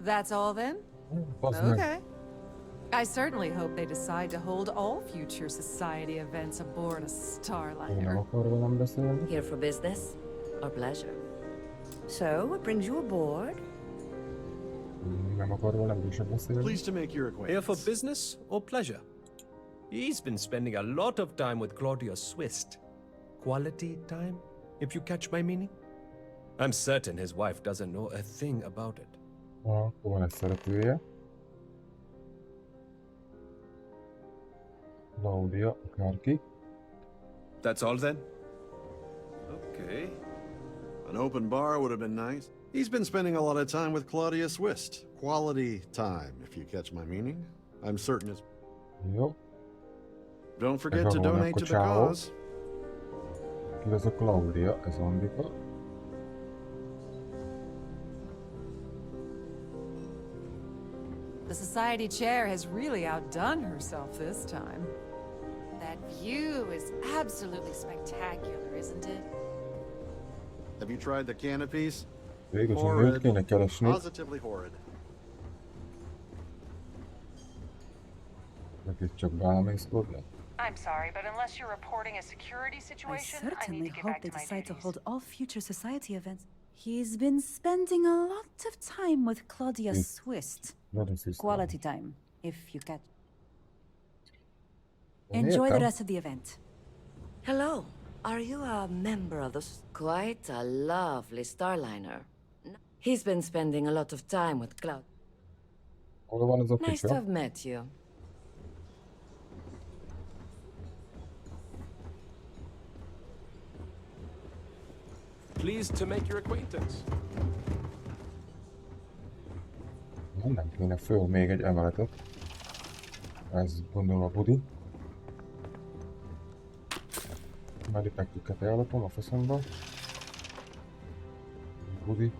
That's all then? Okay. I certainly hope they decide to hold all future society events aboard a Starliner. Here for business or pleasure? So, what brings you aboard? Pleased to make your acquaintance. Here for business or pleasure? He's been spending a lot of time with Claudia Swist. Quality time, if you catch my meaning? I'm certain his wife doesn't know a thing about it. Van egy szeretője. Claudia, akárki. That's all then? Okay. An open bar would have been nice. He's been spending a lot of time with Claudia Swist. Quality time, if you catch my meaning. I'm certain it's... Jó. Don't forget to donate to the cause. Ki az a Claudia? Ez Andika. The society chair has really outdone herself this time. That view is absolutely spectacular, isn't it? Have you tried the canopies? Végül nőt kéne keresni. Positively horrid. Itt csak bámészkodni. I'm sorry, but unless you're reporting a security situation, I certainly need to get hope back they to my decide to duties. hold all future society events. He's been spending a lot of time with Claudia Swist. Quality time, if you catch. Enjoy the rest of the event. Hello. Are you a member of the... Quite a lovely Starliner. He's been spending a lot of time with Cloud. Nice to have met you. Pleased to make your acquaintance. Nem kéne föl még egy emeletet. Ez gondolom a budi. Már itt megtüket ellatom a faszomba. Budi.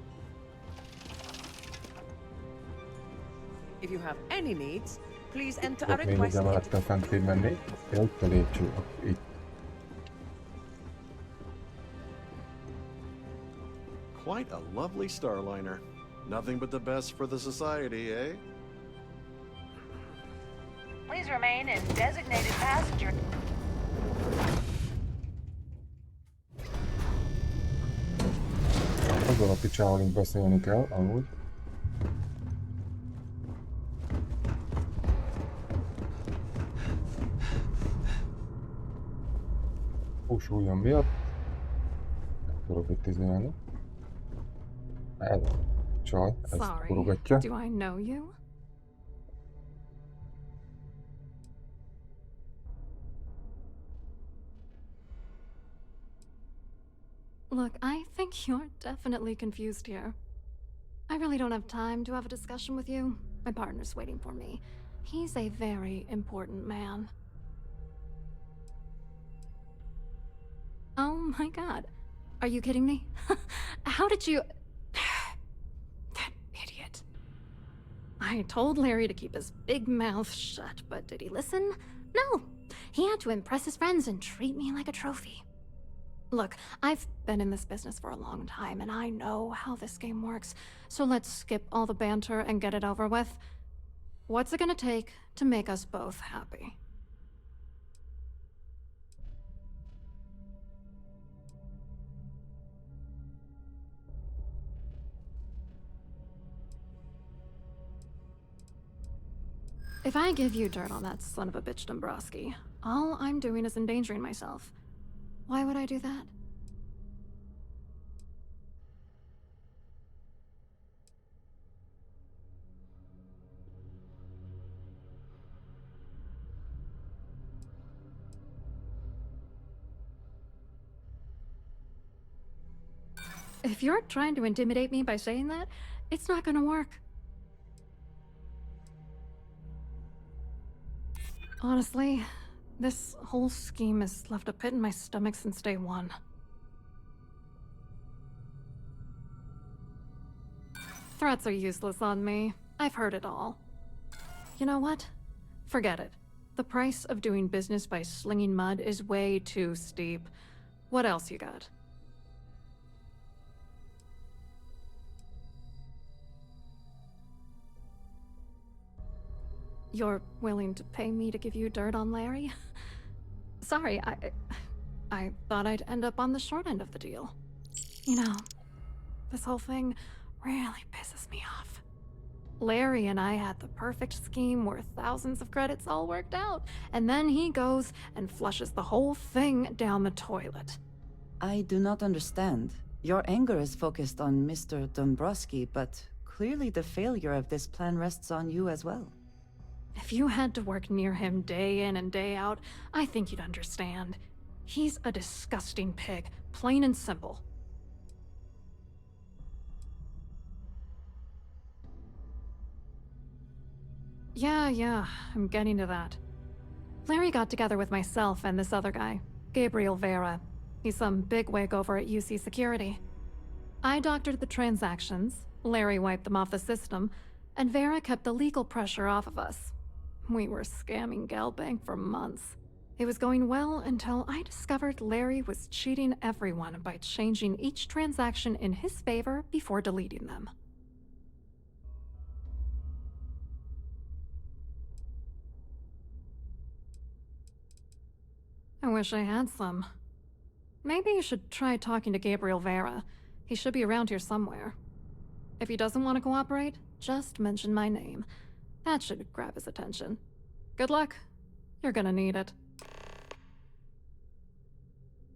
If you have any needs, please enter a Még egy request. emelettel fentrébb menni. Ja, itt a lépcső. Itt. Quite a lovely Starliner. Nothing but the best for the society, eh? Please remain in designated passenger. Azzal a picsával is beszélni kell, amúgy. Súlyom miatt. Nem tudok itt izélni. Ez csaj, ezt kurogatja. Do I know you? Look, I think you're definitely confused here. I really don't have time to have a discussion with you. My partner's waiting for me. He's a very important man. Oh my god. Are you kidding me? How did you... That idiot. I told Larry to keep his big mouth shut, but did he listen? No. He had to impress his friends and treat me like a trophy. Look, I've been in this business for a long time, and I know how this game works, so let's skip all the banter and get it over with. What's it gonna take to make us both happy? If I give you dirt on that son of a bitch Dombrowski, all I'm doing is endangering myself. Why would I do that? If you're trying to intimidate me by saying that, it's not gonna work. Honestly, this whole scheme has left a pit in my stomach since day one. Threats are useless on me. I've heard it all. You know what? Forget it. The price of doing business by slinging mud is way too steep. What else you got? You're willing to pay me to give you dirt on Larry? Sorry, I thought I'd end up on the short end of the deal. You know, this whole thing really pisses me off. Larry and I had the perfect scheme where thousands of credits all worked out, and then he goes and flushes the whole thing down the toilet. I do not understand. Your anger is focused on Mr. Dombrowski, but clearly the failure of this plan rests on you as well. If you had to work near him day in and day out, I think you'd understand. He's a disgusting pig, plain and simple. Yeah, I'm getting to that. Larry got together with myself and this other guy, Gabriel Vera. He's some bigwig over at UC Security. I doctored the transactions, Larry wiped them off the system, and Vera kept the legal pressure off of us. We were scamming GalBank for months. It was going well until I discovered Larry was cheating everyone by changing each transaction in his favor before deleting them. I wish I had some. Maybe you should try talking to Gabriel Vera. He should be around here somewhere. If he doesn't want to cooperate, just mention my name. That should grab his attention. Good luck. You're gonna need it.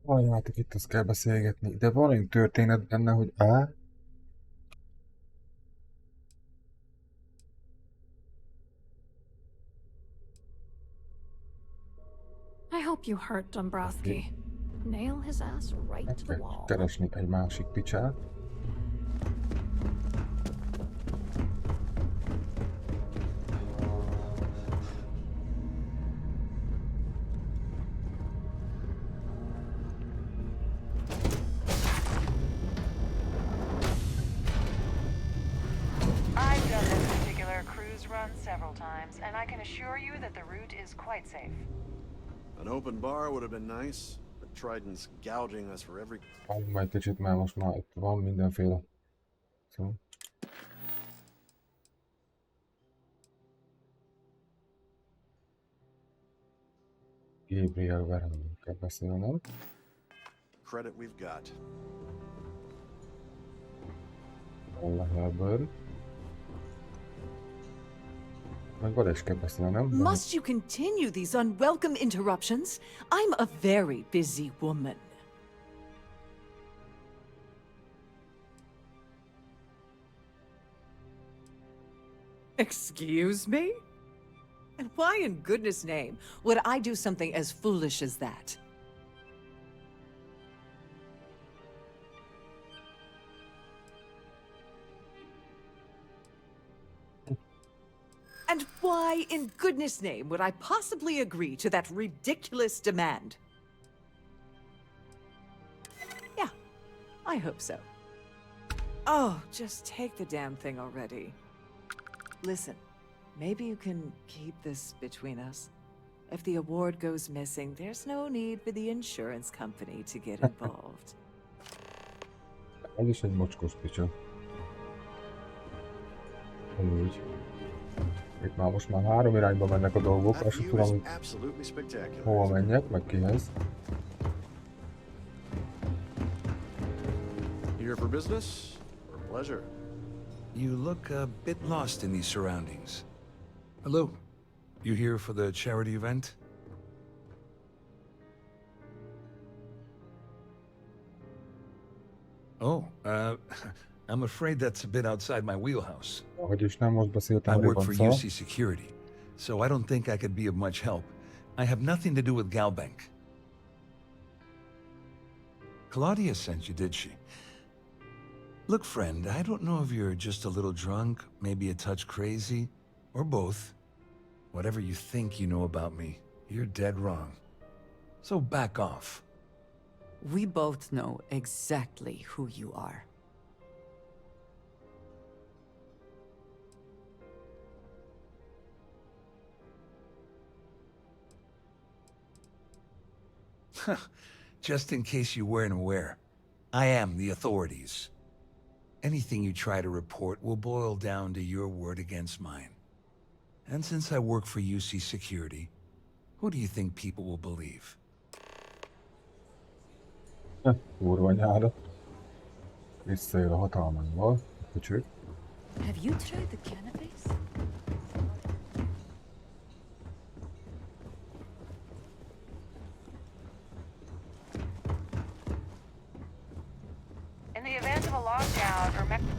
Várjátok, itt azt kell beszélgetni. De van egy történet benne, hogy I hope you hurt Dombrowski. Nail his ass right to the wall. Keresni egy másik picsát. I've done this particular cruise run several times, and I can assure you that the route is quite safe. An open bar would have been nice, but Trident's gouging us for every... Hallom egy kicsit, mert most már itt van mindenféle. Szóval. Gabriel Vernon kell beszélnem. Credit we've got. Valahelyből. Meg vele is kell beszélnem. Must you continue these unwelcome interruptions? I'm a very busy woman. Excuse me? And why in goodness name would I do something as foolish as that? And why in goodness name would I possibly agree to that ridiculous demand? Yeah, I hope so. Oh, just take the damn thing already. Listen, maybe you can keep this between us. If the award goes missing, there's no need for the insurance company to get involved. Ez is egy mocskos picsa. Úgy. Itt már most már 3 irányba mennek a dolgok, azt sem tudom, hogy hova menjek, meg kihez. Here for business or pleasure? You look a bit lost in these surroundings. Hello. You here for the charity event? Oh, I'm afraid that's a bit outside my wheelhouse. I work for UC Security, so I don't think I could be of much help. I have nothing to do with GalBank. Claudia sent you, did she? Look, friend, I don't know if you're just a little drunk, maybe a touch crazy, or both. Whatever you think you know about me, you're dead wrong. So back off. We both know exactly who you are. Just in case you weren't aware, I am the authorities. Anything you try to report will boil down to your word against mine. And since I work for UC Security, who do you think people will believe? Kurva nyára. Visszaér a hatalmával. Köcsög. Have you tried the cannabis? In the event of a lockdown, remember...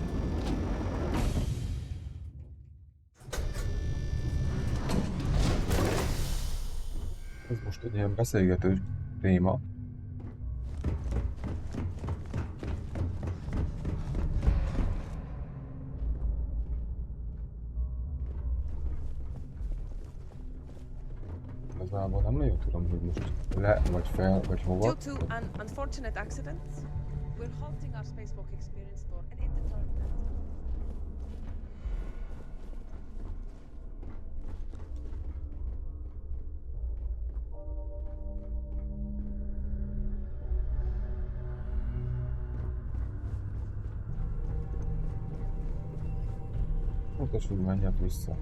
Ez most egy ilyen beszélgető téma. Igazából nem nagyon tudom, hogy most le, vagy fel, vagy hova. Due to an unfortunate accident, we're halting our spacewalk experience for an indeterminate. Mutasd, hogy menjek vissza.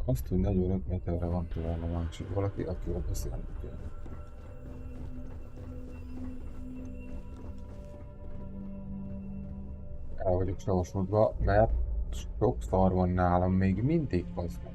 Azt, hogy 45 méterre van tőlem a másik valaki, akivel beszélni kell. El vagyok savasodva, mert sok szar van nálam még mindig, az meg.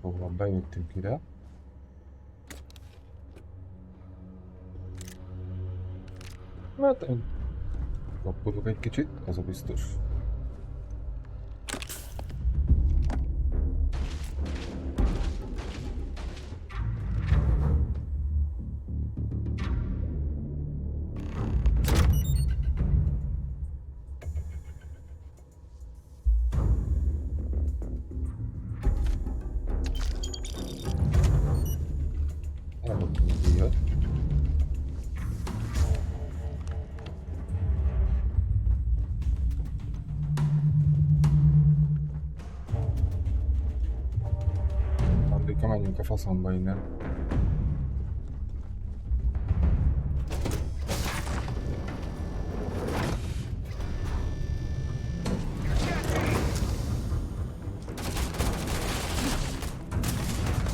Szóval bejöttünk ide. Hát én kapkodok egy kicsit, az a biztos. Menjünk a faszomba innen.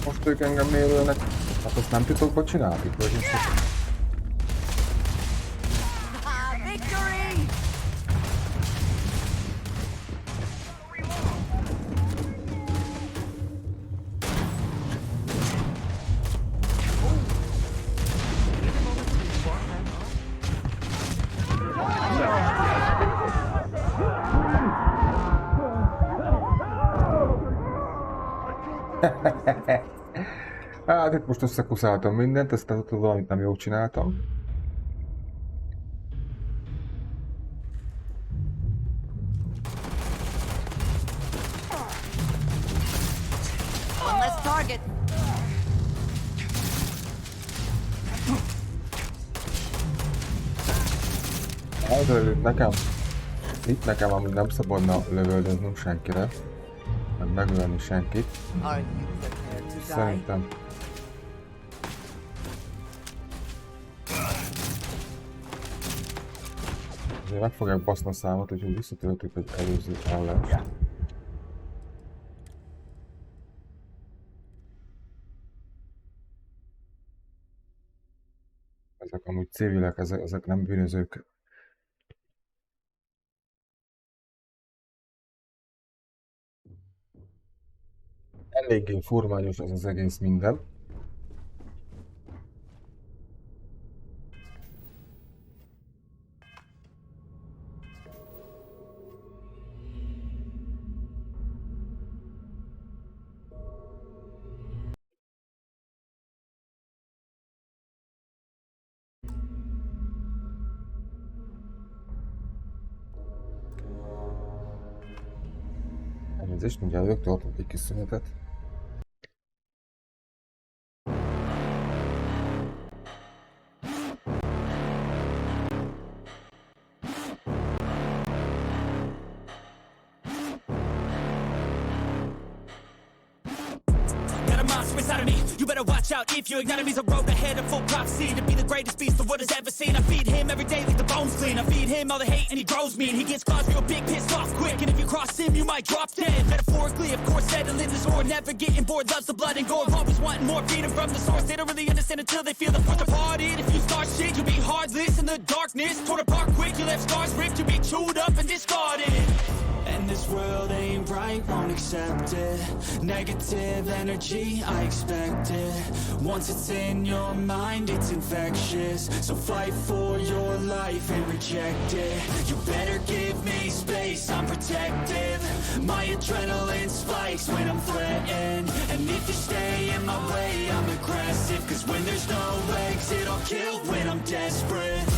Most ők engem mérőnek. Hát azt nem titokban csináltuk, vagy is? Hát itt most összekuszáltam mindent, ezt tudom, valamit nem jól csináltam. Hát, nekem, itt nekem amúgy nem szabadna lövöldöznünk senkire, meg megölni senkit. Szerintem. Azért meg fogják baszni a számot, úgyhogy visszatöltük egy előző állást. Ezek amúgy civilek, ezek nem bűnözők. Eléggé furmányos ez az egész minden. Elnézést, mindjárt jövök, tartunk egy kis szünetet. Inside of me, you better watch out if you ignite me's a road ahead of full prophecy to be the greatest beast the world has ever seen. I feed him every day like the bones clean. I feed him all the hate and he grows mean. He gets claws real big, pissed off quick, and if you cross him, you might drop dead. Metaphorically, of course, settling the score, never getting bored, loves the blood and gore, always wanting more, freedom from the source. They don't really understand until they feel the force departed. If you start shit, you'll be heartless in the darkness, torn apart quick. You left scars ripped, you'll be chewed up and discarded. And this world ain't right, won't accept it. Negative energy, I expect it. Once it's in your mind, it's infectious. So fight for your life and reject it. You better give me space, I'm protective. My adrenaline spikes when I'm threatened. And if you stay in my way, I'm aggressive. Cause when there's no exit, I'll kill when I'm desperate.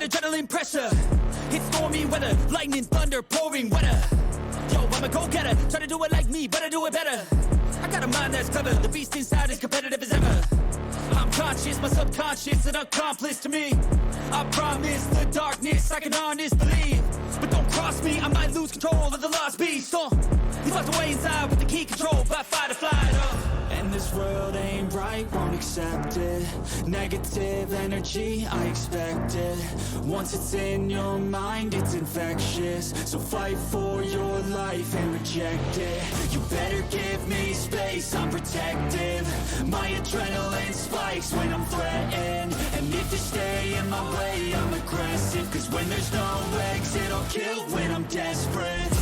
Adrenaline pressure, it's stormy weather, lightning, thunder, pouring weather. Yo, I'm a go-getter, try to do it like me, but I do it better. I got a mind that's clever, the beast inside is competitive as ever. I'm conscious, my subconscious, an accomplice to me. I promise the darkness, I can honest believe. But don't cross me, I might lose control of the lost beast. He's locked away inside with the key control by fight or flight. And this world ain't right, won't accept it. Negative energy, I expect it. Once it's in your mind, it's infectious. So fight for your life and reject it. You better give me space, I'm protective. My adrenaline spikes when I'm threatened. And if you stay in my way, I'm aggressive. Cause when there's no exit, I'll kill when I'm desperate.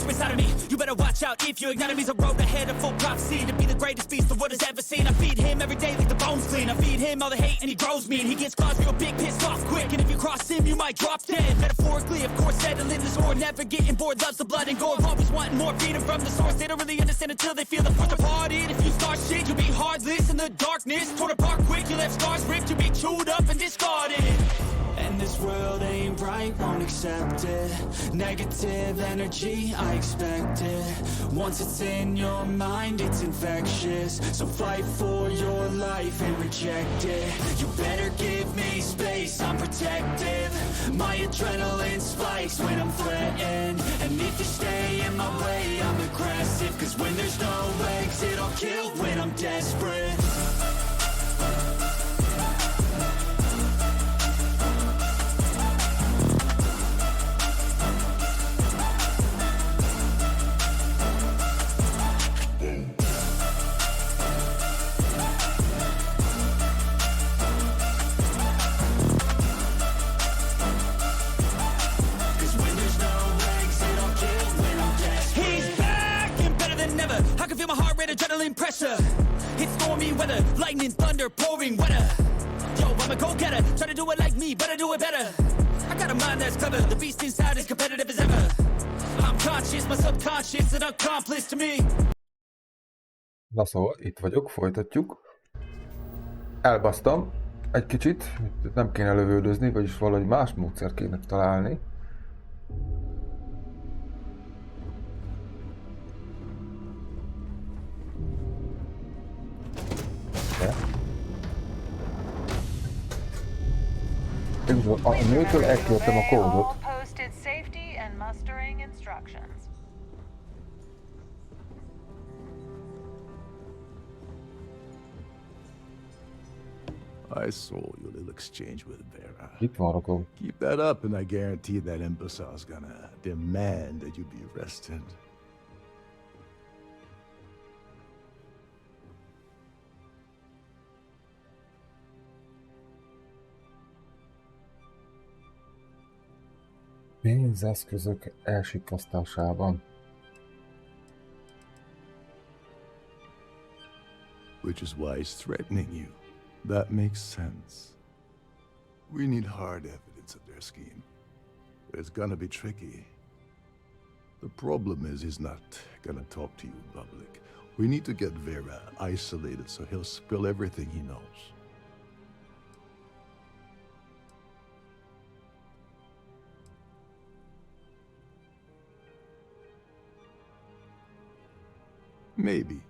Inside of me, you better watch out if you ignite me's a road ahead of full prophecy to be the greatest beast the world has ever seen. I feed him every day like the bones clean. I feed him all the hate and he grows mean. He gets claws real big, pissed off quick, and if you cross him, you might drop dead. Metaphorically, of course, settling the score, never getting bored, loves the blood and gore, always wanting more, freedom from the source. They don't really understand until they feel the force departed. If you start shit, you'll be heartless in the darkness, torn apart quick. You left scars ripped, you'll be chewed up and discarded. And this world ain't right, won't accept it. Negative energy, I expect it. Once it's in your mind, it's infectious. So fight for your life and reject it. You better give me space, I'm protective. My adrenaline spikes when I'm threatened. And if you stay in my way, I'm aggressive. Cause when there's no exit, I'll kill when I'm desperate. Adrenaline pressure, it's stormy weather, lightning, thunder, pouring weather. Yo, I'm a go-getter, try to do it like me, but I do it better. I got a mind that's clever. The beast inside is competitive as ever. I'm conscious, my subconscious, an accomplice to me. Na szóval, itt vagyok, folytatjuk. Elbasztam egy kicsit, nem kéne lövöldözni, vagyis valahogy más módszer kéne találni. De. A nőtől elkértem a kódot. I saw your little exchange with Vera. Itt van a kód. Keep that up and I guarantee that imbecile's gonna demand that you be arrested. Pénzeszközök elsikasztásában. Which is why he's threatening you. That makes sense. We need hard evidence of their scheme. It's gonna be tricky. The problem is he's not gonna talk to you in public. We need to get Vera isolated so he'll spill everything he knows. Maybe,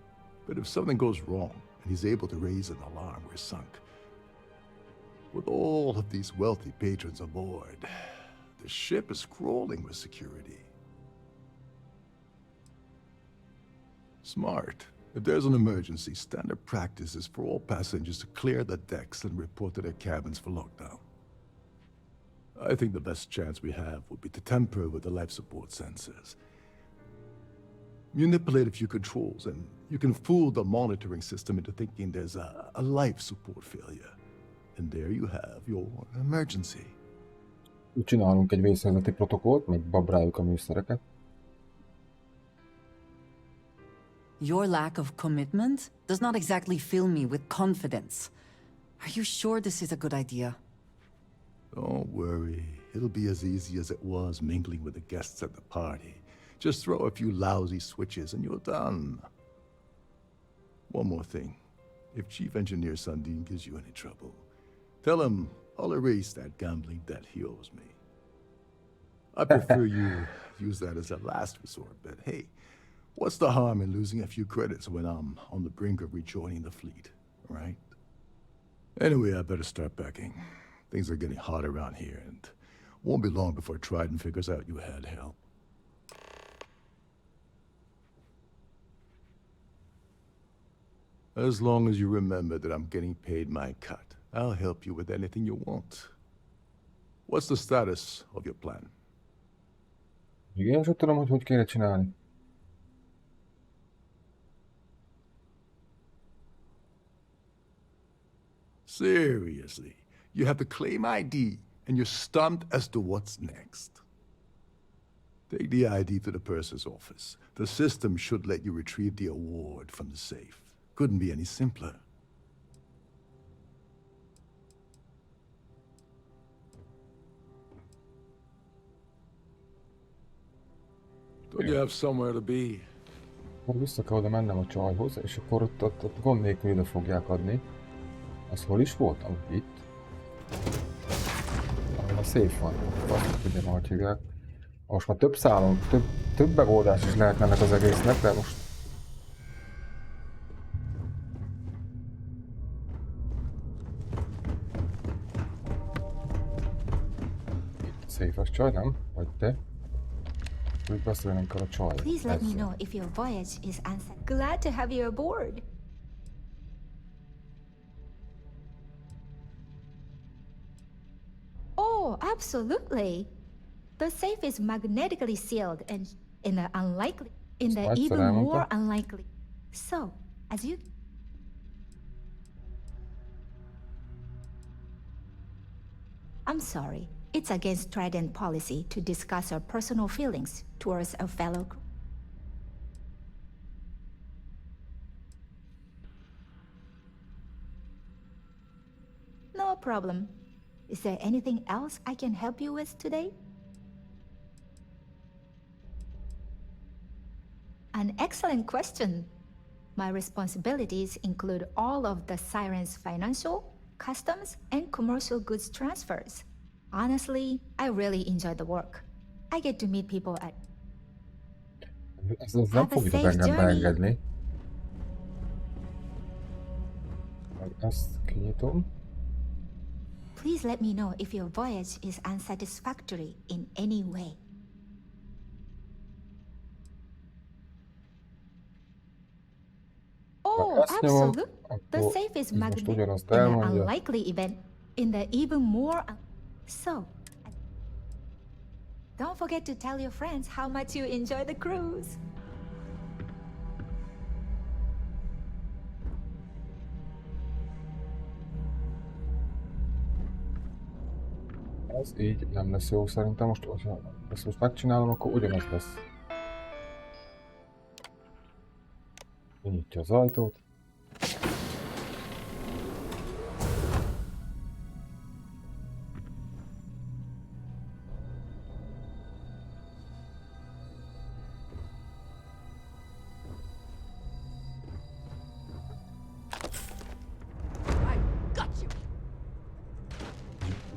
but if something goes wrong and he's able to raise an alarm, we're sunk. With all of these wealthy patrons aboard, the ship is crawling with security. Smart. If there's an emergency, standard practice is for all passengers to clear the decks and report to their cabins for lockdown. I think the best chance we have would be to tamper with the life support sensors. Manipulate a few controls, and you can fool the monitoring system into thinking there's a life support failure. And there you have your emergency. Csinálunk egy vészhelyzeti protokollt, meg babráljuk a műszereket. Your lack of commitment does not exactly fill me with confidence. Are you sure this is a good idea? Don't worry. It'll be as easy as it was mingling with the guests at the party. Just throw a few lousy switches and you're done. One more thing. If Chief Engineer Sundin gives you any trouble, tell him I'll erase that gambling debt he owes me. I prefer you use that as a last resort, but hey, what's the harm in losing a few credits when I'm on the brink of rejoining the fleet, right? Anyway, I better start packing. Things are getting hot around here, and won't be long before Trident figures out you had help. As long as you remember that I'm getting paid my cut, I'll help you with anything you want. What's the status of your plan? Igen, és tudom, hogy kéne csinálni. Seriously, you have the claim ID, and you're stumped as to what's next. Take the ID to the purser's office. The system should let you retrieve the award from the safe. Couldn't be any simpler. Don't you have somewhere to be? Vissza kell oda mennem a csajhoz, és akkor ott gond nélkül ide fogják adni. Az hol is voltam? Itt. A safe van. Azt ugye ahogy hívják. Most már több szálon, több megoldás is lehetne ennek az egésznek, de most... Itt safe-es csaj, nem? Vagy te? Úgy beszélnénk a csaj. Please let me know if your voyage is answered. Glad to have you aboard. Oh, absolutely. The safe is magnetically sealed and in the even more unlikely. So, as you... I'm sorry. It's against Trident policy to discuss our personal feelings towards a fellow crew. No problem. Is there anything else I can help you with today? An excellent question. My responsibilities include all of the Siren's financial, customs, and commercial goods transfers. Honestly, I really enjoy the work. I get to meet people at... Ez nem fogja engem beengedni. Ezt kinyitom. Please let me know if your voyage is unsatisfactory in any way. Oh, absolutely. The safe is magnetic in an unlikely event. In the even more... So, don't forget to tell your friends how much you enjoy the cruise. Ez így nem lesz jó szerintem. Most, ha ezt most megcsinálom, akkor ugyanaz lesz. Kinyitja az ajtót.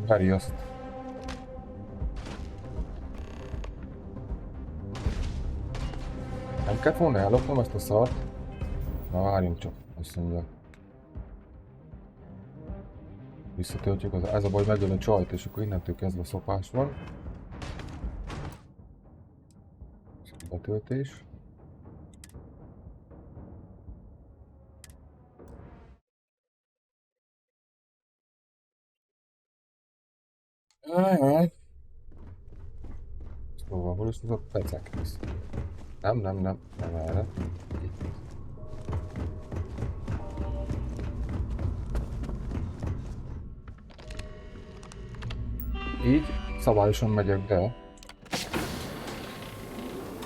Veri azt. Nem kellett volna ellopnom ezt a szart? Na várjunk csak, azt mondja. Visszatöltjük, ez a baj, megjön a csajt, és akkor innentől kezdve szopás van. Betöltés. Szóval, hol is az a pecek? Nem erre. Itt. Így szabályosan megyek be.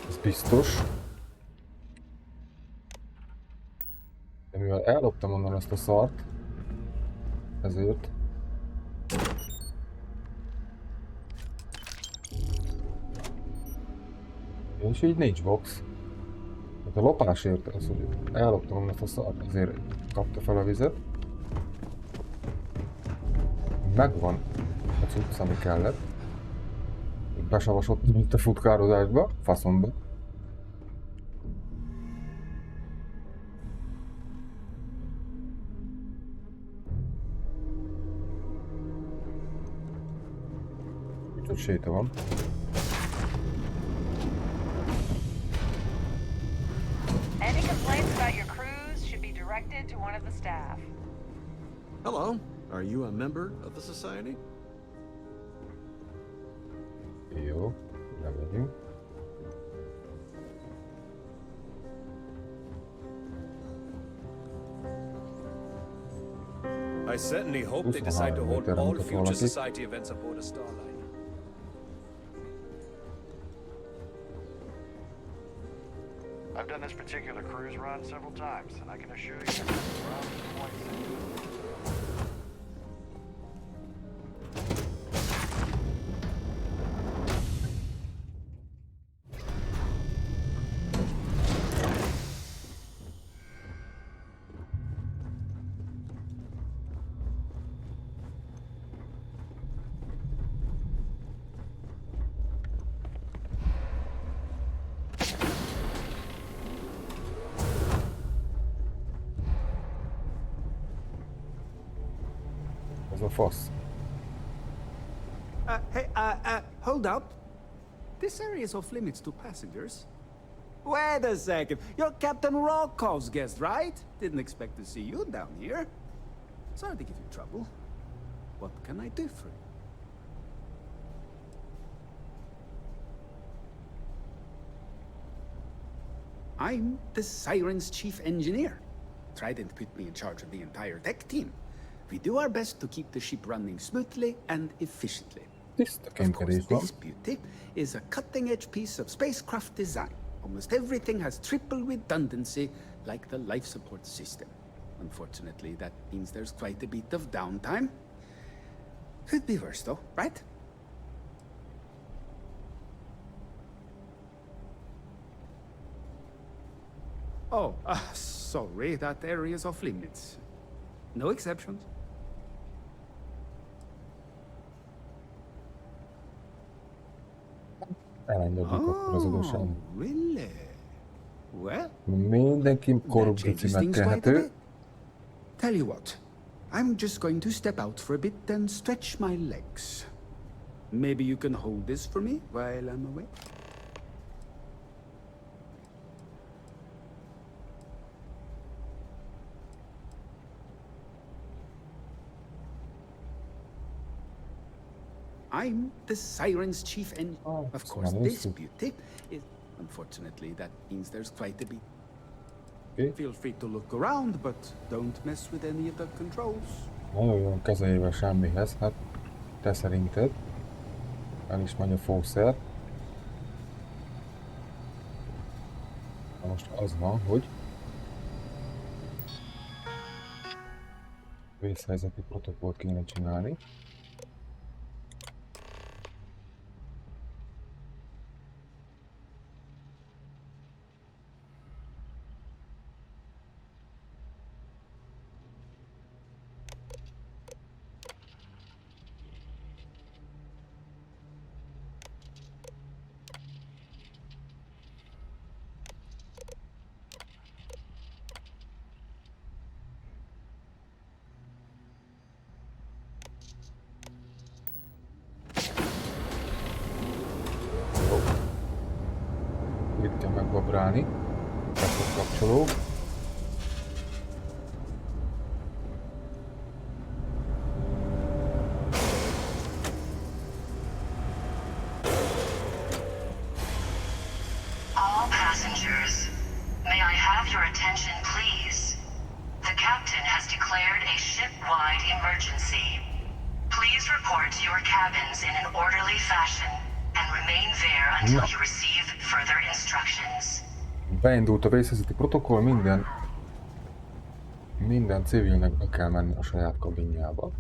Ez biztos. De mivel elloptam onnan ezt a szart, ezért és így nincs box. Hát a lopásért az, hogy elloptam onnan ezt a szart, azért kapta fel a vizet. Megvan a cucc, ami kellett. Besavasodtam itt a futkározásba, faszomba. Úgyhogy séta van. Any complaints about your cruise should be directed to one of the staff. Hello. Are you a member of the society? Jó, lemegyünk. I certainly hope they decide to hold all future society events aboard a Starliner. I've done this particular cruise run several times, and I can assure you, we're on point. Ez a fasz. Hey, hold up. This area is off limits to passengers. Wait a second. You're Captain Rokov's guest, right? Didn't expect to see you down here. Sorry to give you trouble. What can I do for you? I'm the Siren's chief engineer. Trident put me in charge of the entire tech team. We do our best to keep the ship running smoothly and efficiently. Of course, this beauty is a cutting-edge piece of spacecraft design. Almost everything has triple redundancy, like the life support system. Unfortunately, that means there's quite a bit of downtime. Could be worse though, right? Oh, sorry, that area is off limits. No exceptions. Elengedjük akkor az adósságot. Really? Well, Mindenki korrupció megtehető. Tell you what, I'm just going to step out for a bit and stretch my legs. Maybe you can hold this for me while I'm away? I'm the Siren's chief engineer. Of course, this beauty is... Unfortunately, that means there's quite a bit. Okay. Feel free to look around, but don't mess with any of the controls. Nagyon jó kezeljével semmihez, hát te szerinted. El is megy a fószer. Na most az van, hogy vészhelyzeti protokollt kéne csinálni. Itt kell megbabrálni. Ez a kapcsoló. All passengers, may I have your attention, please? The captain has declared a ship-wide emergency. Please report to your cabins in an orderly fashion and remain there until you receive further instructions. Beindult a vészhelyzeti protokoll, minden civilnek be kell menni a saját kabinjába.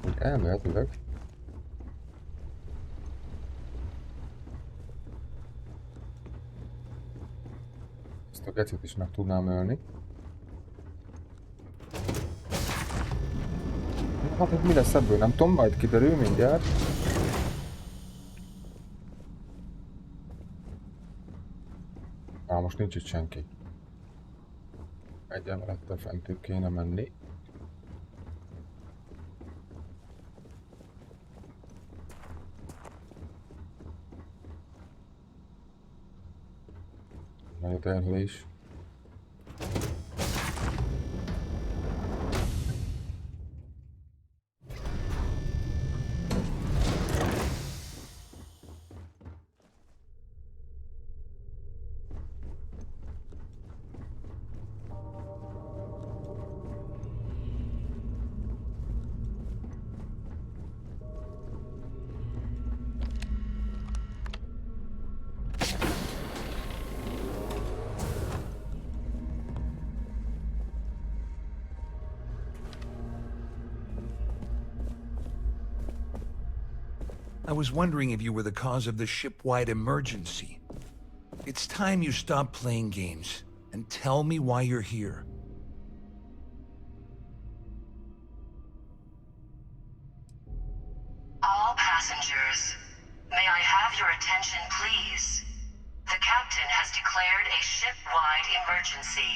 Úgy elméletileg. Ezt a gecit is meg tudnám ölni. Hát, hogy mi lesz ebből, nem tudom, majd kiderül mindjárt. Most nincs itt senki. Egy emelettel fentőbb kéne menni. Nagy terhelés. I was wondering if you were the cause of the ship-wide emergency. It's time you stop playing games and tell me why you're here. All passengers, may I have your attention, please? The captain has declared a ship-wide emergency.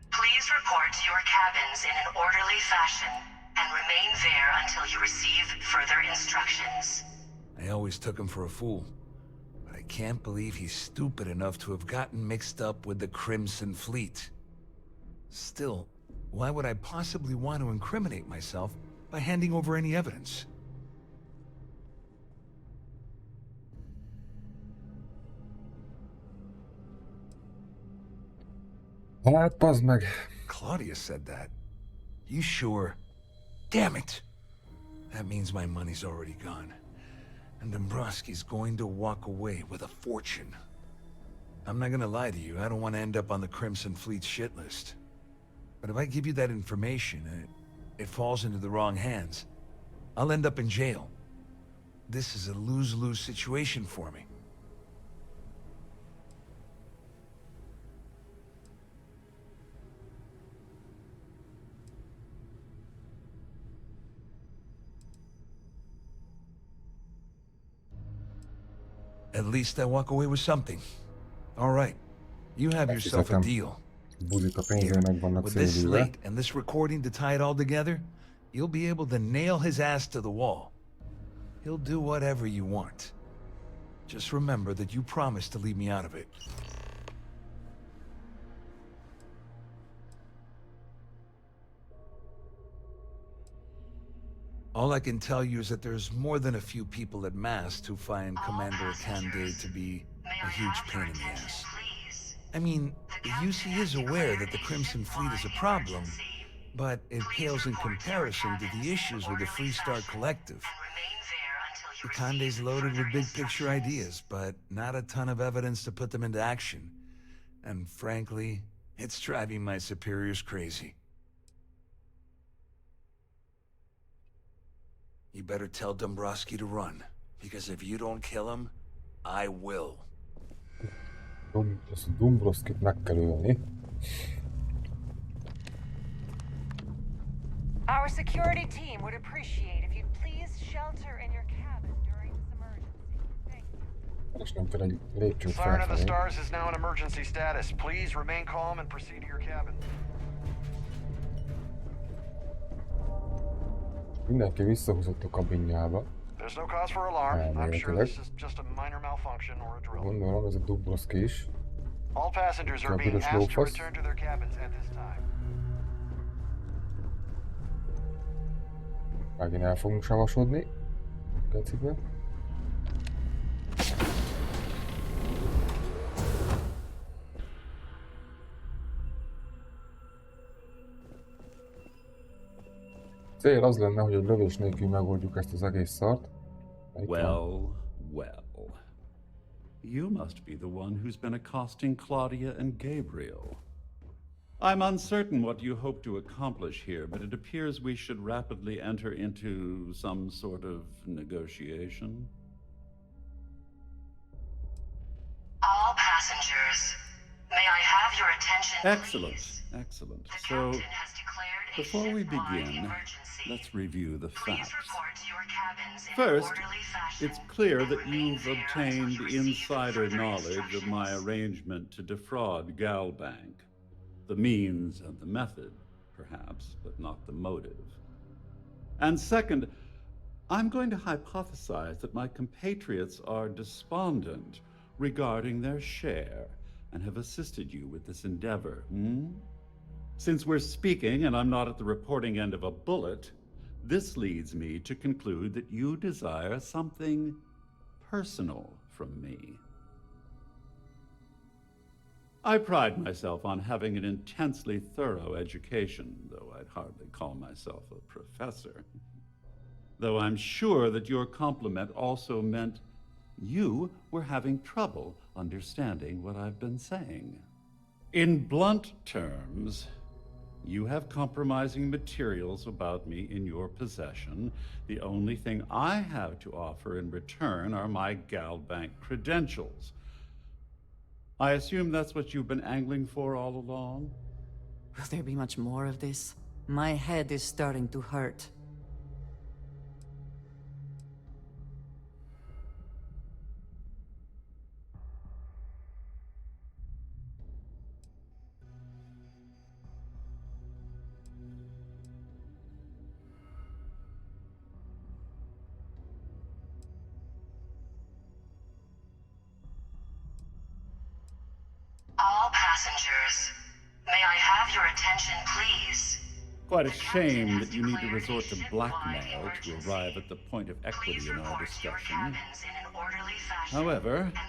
Please report to your cabins in an orderly fashion and remain there until you receive further instructions. I always took him for a fool, but I can't believe he's stupid enough to have gotten mixed up with the Crimson Fleet. Still, why would I possibly want to incriminate myself by handing over any evidence? Hát, bazd meg. Claudia said that. You sure? Damn it! That means my money's already gone. And Dombrowski's going to walk away with a fortune. I'm not gonna lie to you, I don't want to end up on the Crimson Fleet's shit list. But if I give you that information, it falls into the wrong hands. I'll end up in jail. This is a lose-lose situation for me. At least I walk away with something. All right, you have yourself a deal. Here, with this slate and this recording to tie it all together, you'll be able to nail his ass to the wall. He'll do whatever you want. Just remember that you promised to leave me out of it. All I can tell you is that there's more than a few people at Mast who find Commander Kande to be a huge pain in the ass. I mean, the UC is aware that the Crimson Fleet is a problem, but it pales in comparison to the issues with the Freestar Collective. The Kande's loaded with big-picture ideas, but not a ton of evidence to put them into action. And frankly, it's driving my superiors crazy. You better tell Dombrowski to run, because if you don't kill him, I will. Dombrowskit meg kell ölni. Our security team would appreciate if you'd please shelter in your cabin during this emergency. Thank you. Siren of the Stars is now in emergency status. Please remain calm and proceed to your cabin. Mindenki visszahúzott a kabinjába. There's no cause for alarm. I'm sure this is just a minor malfunction or a drill. Gondolom, ez a Dombrowski is. All passengers are being asked to return to their cabins at this time. Megint el fogunk savasodni. Gecikbe. Cél az lenne, hogy egy lövés nélkül megoldjuk ezt az egész szart. Well. You must be the one who's been accosting Claudia and Gabriel. I'm uncertain what you hope to accomplish here, but it appears we should rapidly enter into some sort of negotiation. All passengers, may I have your attention, Excellent. So, before we begin, let's review the facts. First, it's clear that you've obtained insider knowledge of my arrangement to defraud Galbank. The means and the method, perhaps, but not the motive. And second, I'm going to hypothesize that my compatriots are despondent regarding their share and have assisted you with this endeavor. Since we're speaking and I'm not at the reporting end of a bullet, this leads me to conclude that you desire something personal from me. I pride myself on having an intensely thorough education, though I'd hardly call myself a professor. Though I'm sure that your compliment also meant you were having trouble understanding what I've been saying. In blunt terms, you have compromising materials about me in your possession. The only thing I have to offer in return are my Galbank credentials. I assume that's what you've been angling for all along? Will there be much more of this? My head is starting to hurt. All passengers, may I have your attention, please? Quite a shame that you need to resort to blackmail to arrive at the point of equity in our discussion. However, I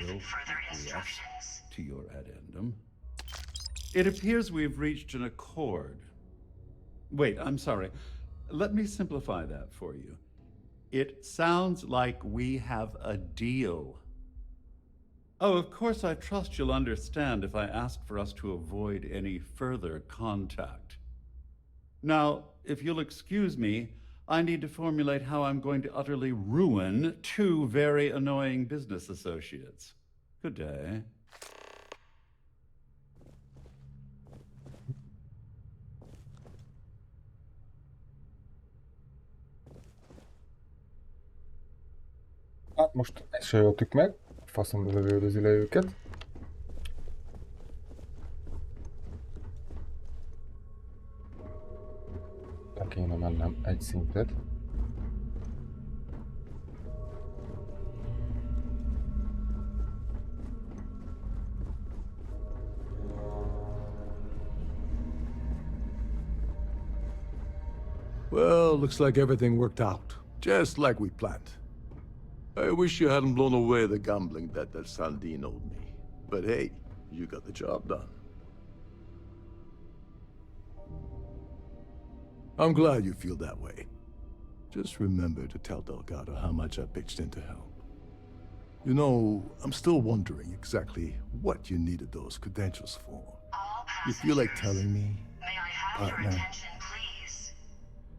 will acquiesce to your addendum. It appears we've reached an accord. Wait, I'm sorry. Let me simplify that for you. It sounds like we have a deal. Oh, of course, I trust you'll understand if I ask for us to avoid any further contact. Now, if you'll excuse me, I need to formulate how I'm going to utterly ruin two very annoying business associates. Good day. Hát most ezt se jöttük meg, faszomba lövöldözi le őket. Le kéne mennem egy szintet. Well, looks like everything worked out, just like we planned. I wish you hadn't blown away the gambling debt that Sandine owed me. But hey, you got the job done. I'm glad you feel that way. Just remember to tell Delgado how much I pitched in to help. You know, I'm still wondering exactly what you needed those credentials for. You feel like telling me? May I have Partner? your attention, please?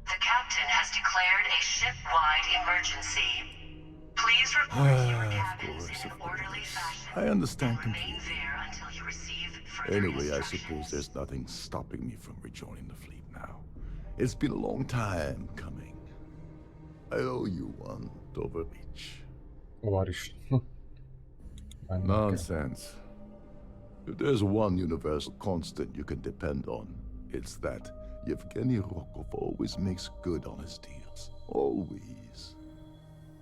The captain has declared a ship-wide emergency. Please report to your cabins in an orderly fashion I understand and remain completely. there until you receive further Anyway, I instructions. suppose there's nothing stopping me from rejoining the fleet now. It's been a long time coming. I owe you one, Dover Beach. Var is. Nonsense. If there's one universal constant you can depend on, it's that Yevgeny Rokov always makes good on his deals. Always.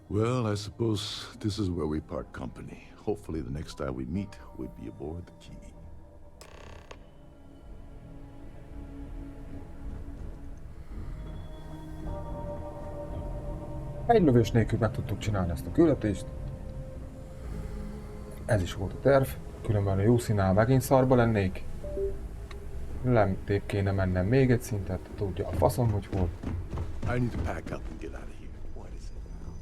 Well, I suppose this is where we part company. Hopefully the next time we meet, we'll be aboard the Key. Egy lövés nélkül meg tudtuk csinálni ezt a küldetést. Ez is volt a terv. Különben a jó színál megint szarba lennék. Lemtébb kéne mennem még egy szintet. Tudja a faszom, hogy hol. I need to pack up and get out of here. What is it now?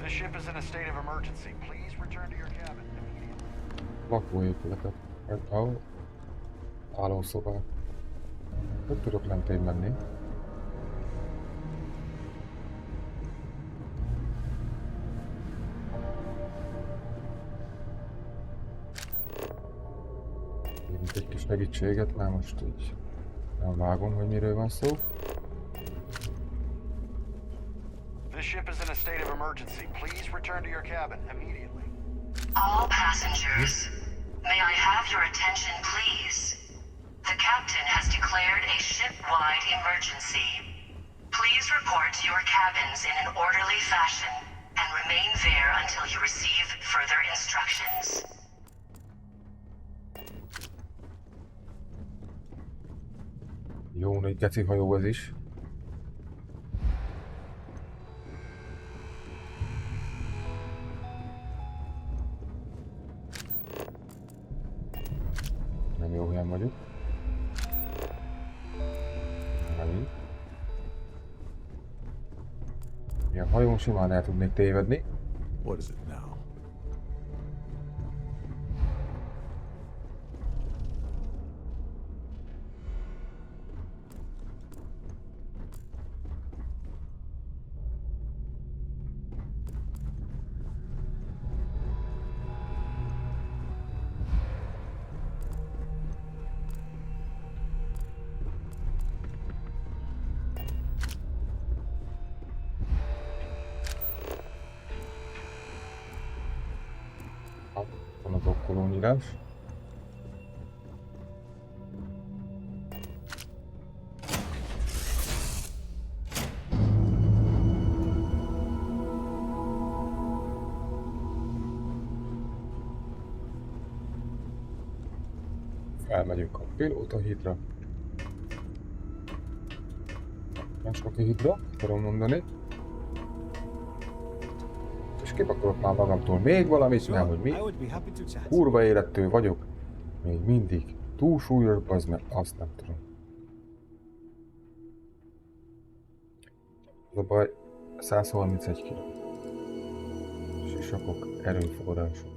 This ship is in a state of emergency. Please return to your cabin immediately. Lakóépületek. Vagy ahol. Hálószobák. Hogy tudok lemtébb menni? Mint egy kis segítséget, már most így nem vágom, hogy miről van szó. This ship is in a state of emergency. Please return to your cabin immediately. All passengers, may I have your attention, please? The captain has declared a ship-wide emergency. Please report to your cabins in an orderly fashion and remain there until you receive further instructions. Jó nagy geci hajó ez is. Nem jó helyen vagyok. Megint. Ilyen hajón simán el tudnék tévedni. What is it now? Van a dokkolónyírás. Felmegyünk a pilótahídra. Másnoki hídra, tudom mondani. És kipakolok már magamtól még valamit, nem, hogy mi. Kurva élettől vagyok. Még mindig. Túlsúlyos, az meg azt nem tudom. Az a baj, 131 kg. Sisakok, erőforrások.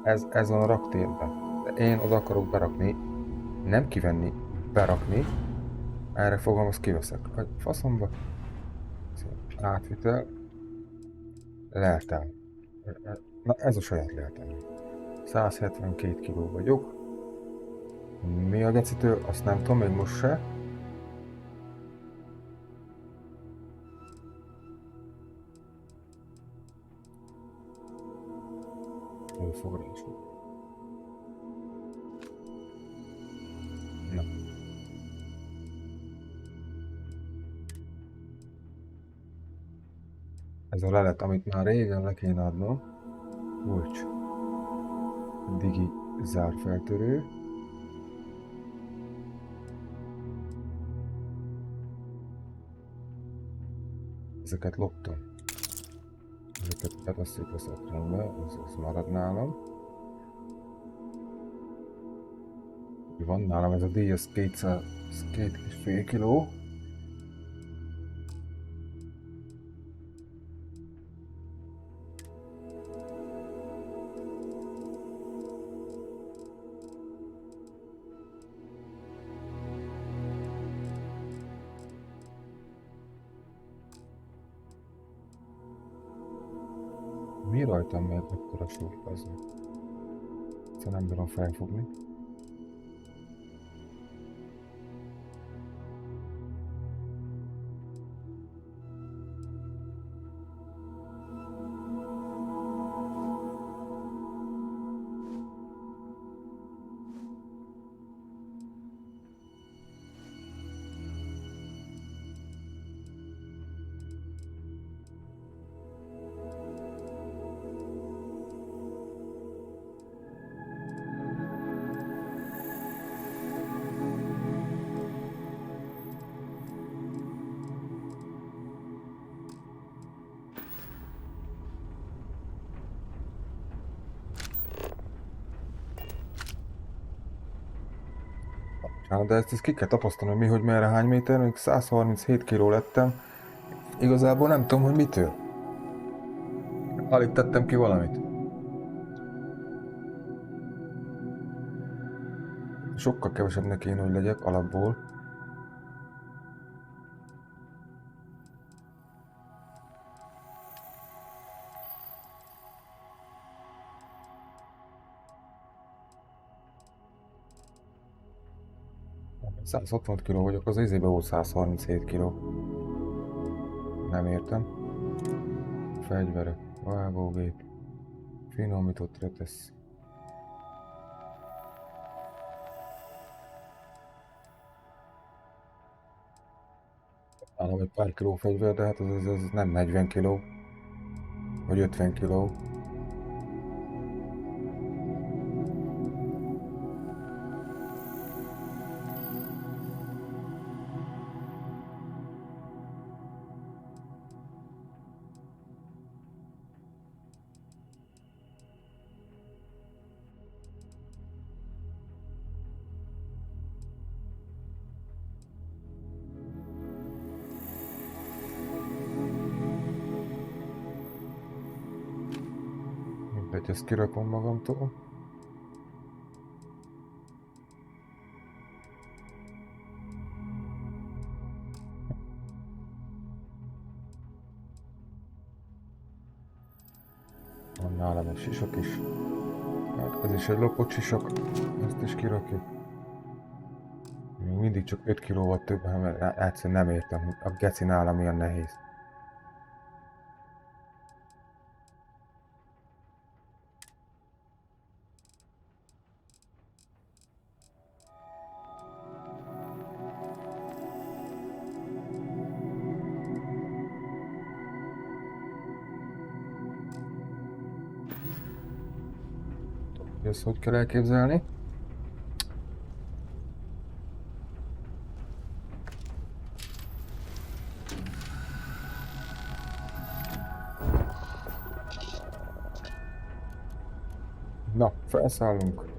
Ez van a raktérben. De én oda akarok berakni, nem kivenni, berakni. Erre fogom, azt kiveszek. Vagy faszomba. Átvitel. Leltám. Na ez a saját leltám. 172 kiló vagyok. Mi a gecitől? Azt nem tudom, még most se. Előfoglalás. Na. Ez a lelet, amit már régen le kéne adnom. Bocs. Digi zárfeltörő. Ezeket loptam. Ezeket betesszük a szekrénybe, az marad nálam. Van nálam ez a díj, ez 2,5 kiló. Mi rajtam még akkora súly az? Egyszer nem bírom felfogni. De ezt ki kell tapasztalni, mi, hogy merre hány méter, még 137 kiló lettem. Igazából nem tudom, hogy mitől. Alig tettem ki valamit. Sokkal kevesebbnek kéne, hogy legyek alapból. – 160 kiló vagyok, az izébe volt 137 kiló. Nem értem. Fegyverek, vágógép, finomított retesz. Nálam egy pár kiló fegyver, de hát ez nem 40 kiló. Vagy 50 kiló. Ezt kirakom magamtól. Van nálam egy sisak is. Hát ez is egy lopott sisak. Ezt is kirakjuk. Még mindig csak 5 kilóval több, mert egyszerűen nem értem, hogy a geci nálam ilyen nehéz. Ezt hogy kell elképzelni? Na, felszállunk.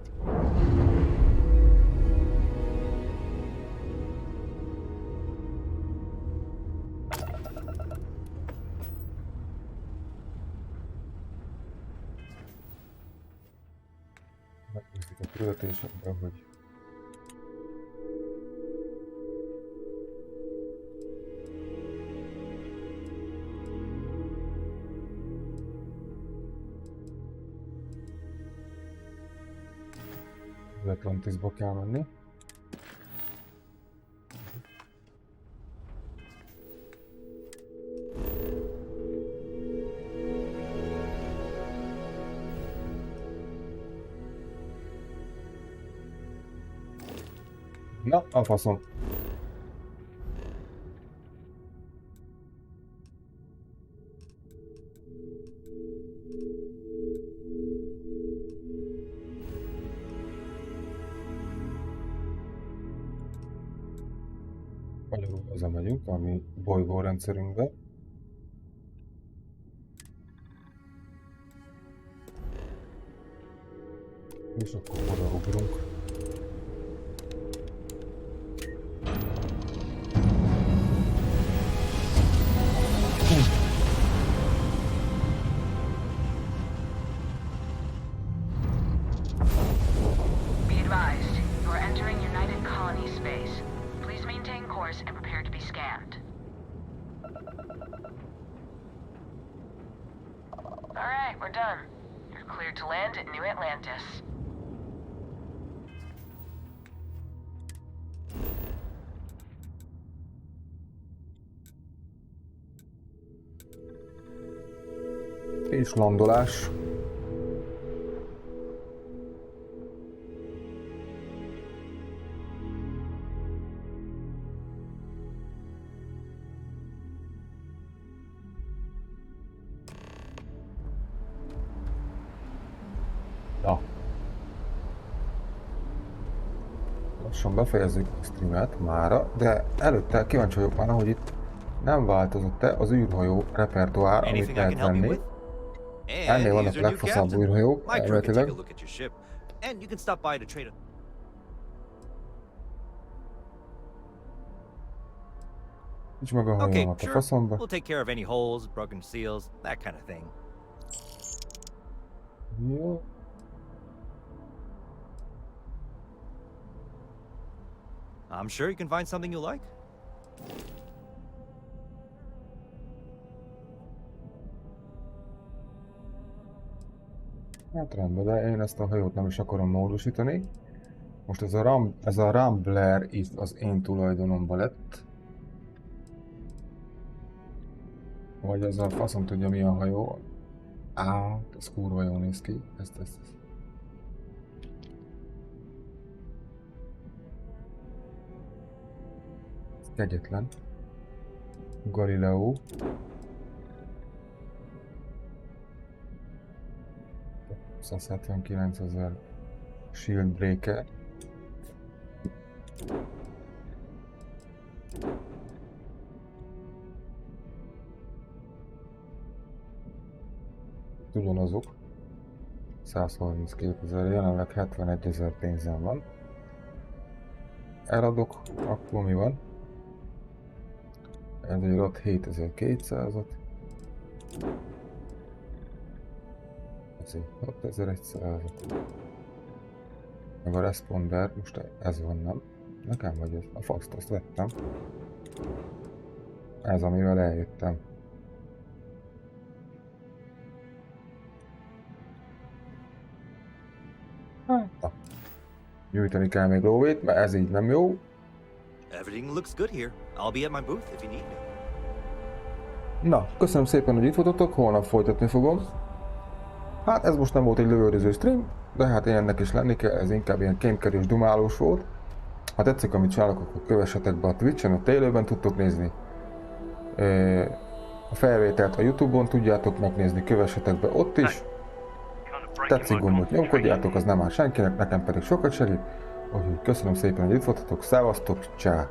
Megnézzük a küldetésekben, hogy Atlantisba kell menni. Na, a faszom. Magyarul hazamegyünk, ami bolygórendszerünkbe. És akkor odaugrunk. És landolás. Na. Lassan befejezzük a streamet mára, de előtte kíváncsi vagyok már, hogy itt nem változott-e az űrhajó repertoár, amit lehet venni. Ennél vannak a legfaszább űrhajók, elméletileg. Nincs meg a hajómat a faszomba. Jó. I'm sure you can find something you like. Hát rendben, de én ezt a hajót nem is akarom módosítani. Most ez a Rambler itt az én tulajdonomba lett. Vagy ez a faszom tudja milyen hajó. Á, ez kurva jól néz ki. Ez. Ez kegyetlen. Galileo. $179,000 Shield Breaker. Ugyanazok. 132,000, jelenleg 71,000 pénzem van. Eladok, akkor mi van? Ezért ad 7.200-at. 6.100-at. Meg a responder, most ez van, nem? Nekem vagy ez? A faszt, azt vettem. Ez, amivel eljöttem. Hát, gyűjteni kell még lóvét, mert ez így nem jó. Everything looks good here. I'll be at my booth if you need me. Na, köszönöm szépen, hogy itt voltatok, holnap folytatni fogom. Hát ez most nem volt egy lövöldöző stream, de hát ennek is lenni kell, ez inkább ilyen kémkedős, dumálós volt. Ha tetszik, amit csinálok, akkor kövessetek be a Twitch-en, ott élőben tudtok nézni. A felvételt a YouTube-on tudjátok megnézni, kövessetek be ott is. Tetszik gombot nyomkodjátok, az nem áll senkinek, nekem pedig sokat segít. Úgyhogy köszönöm szépen, hogy itt voltatok, szevasztok, csá!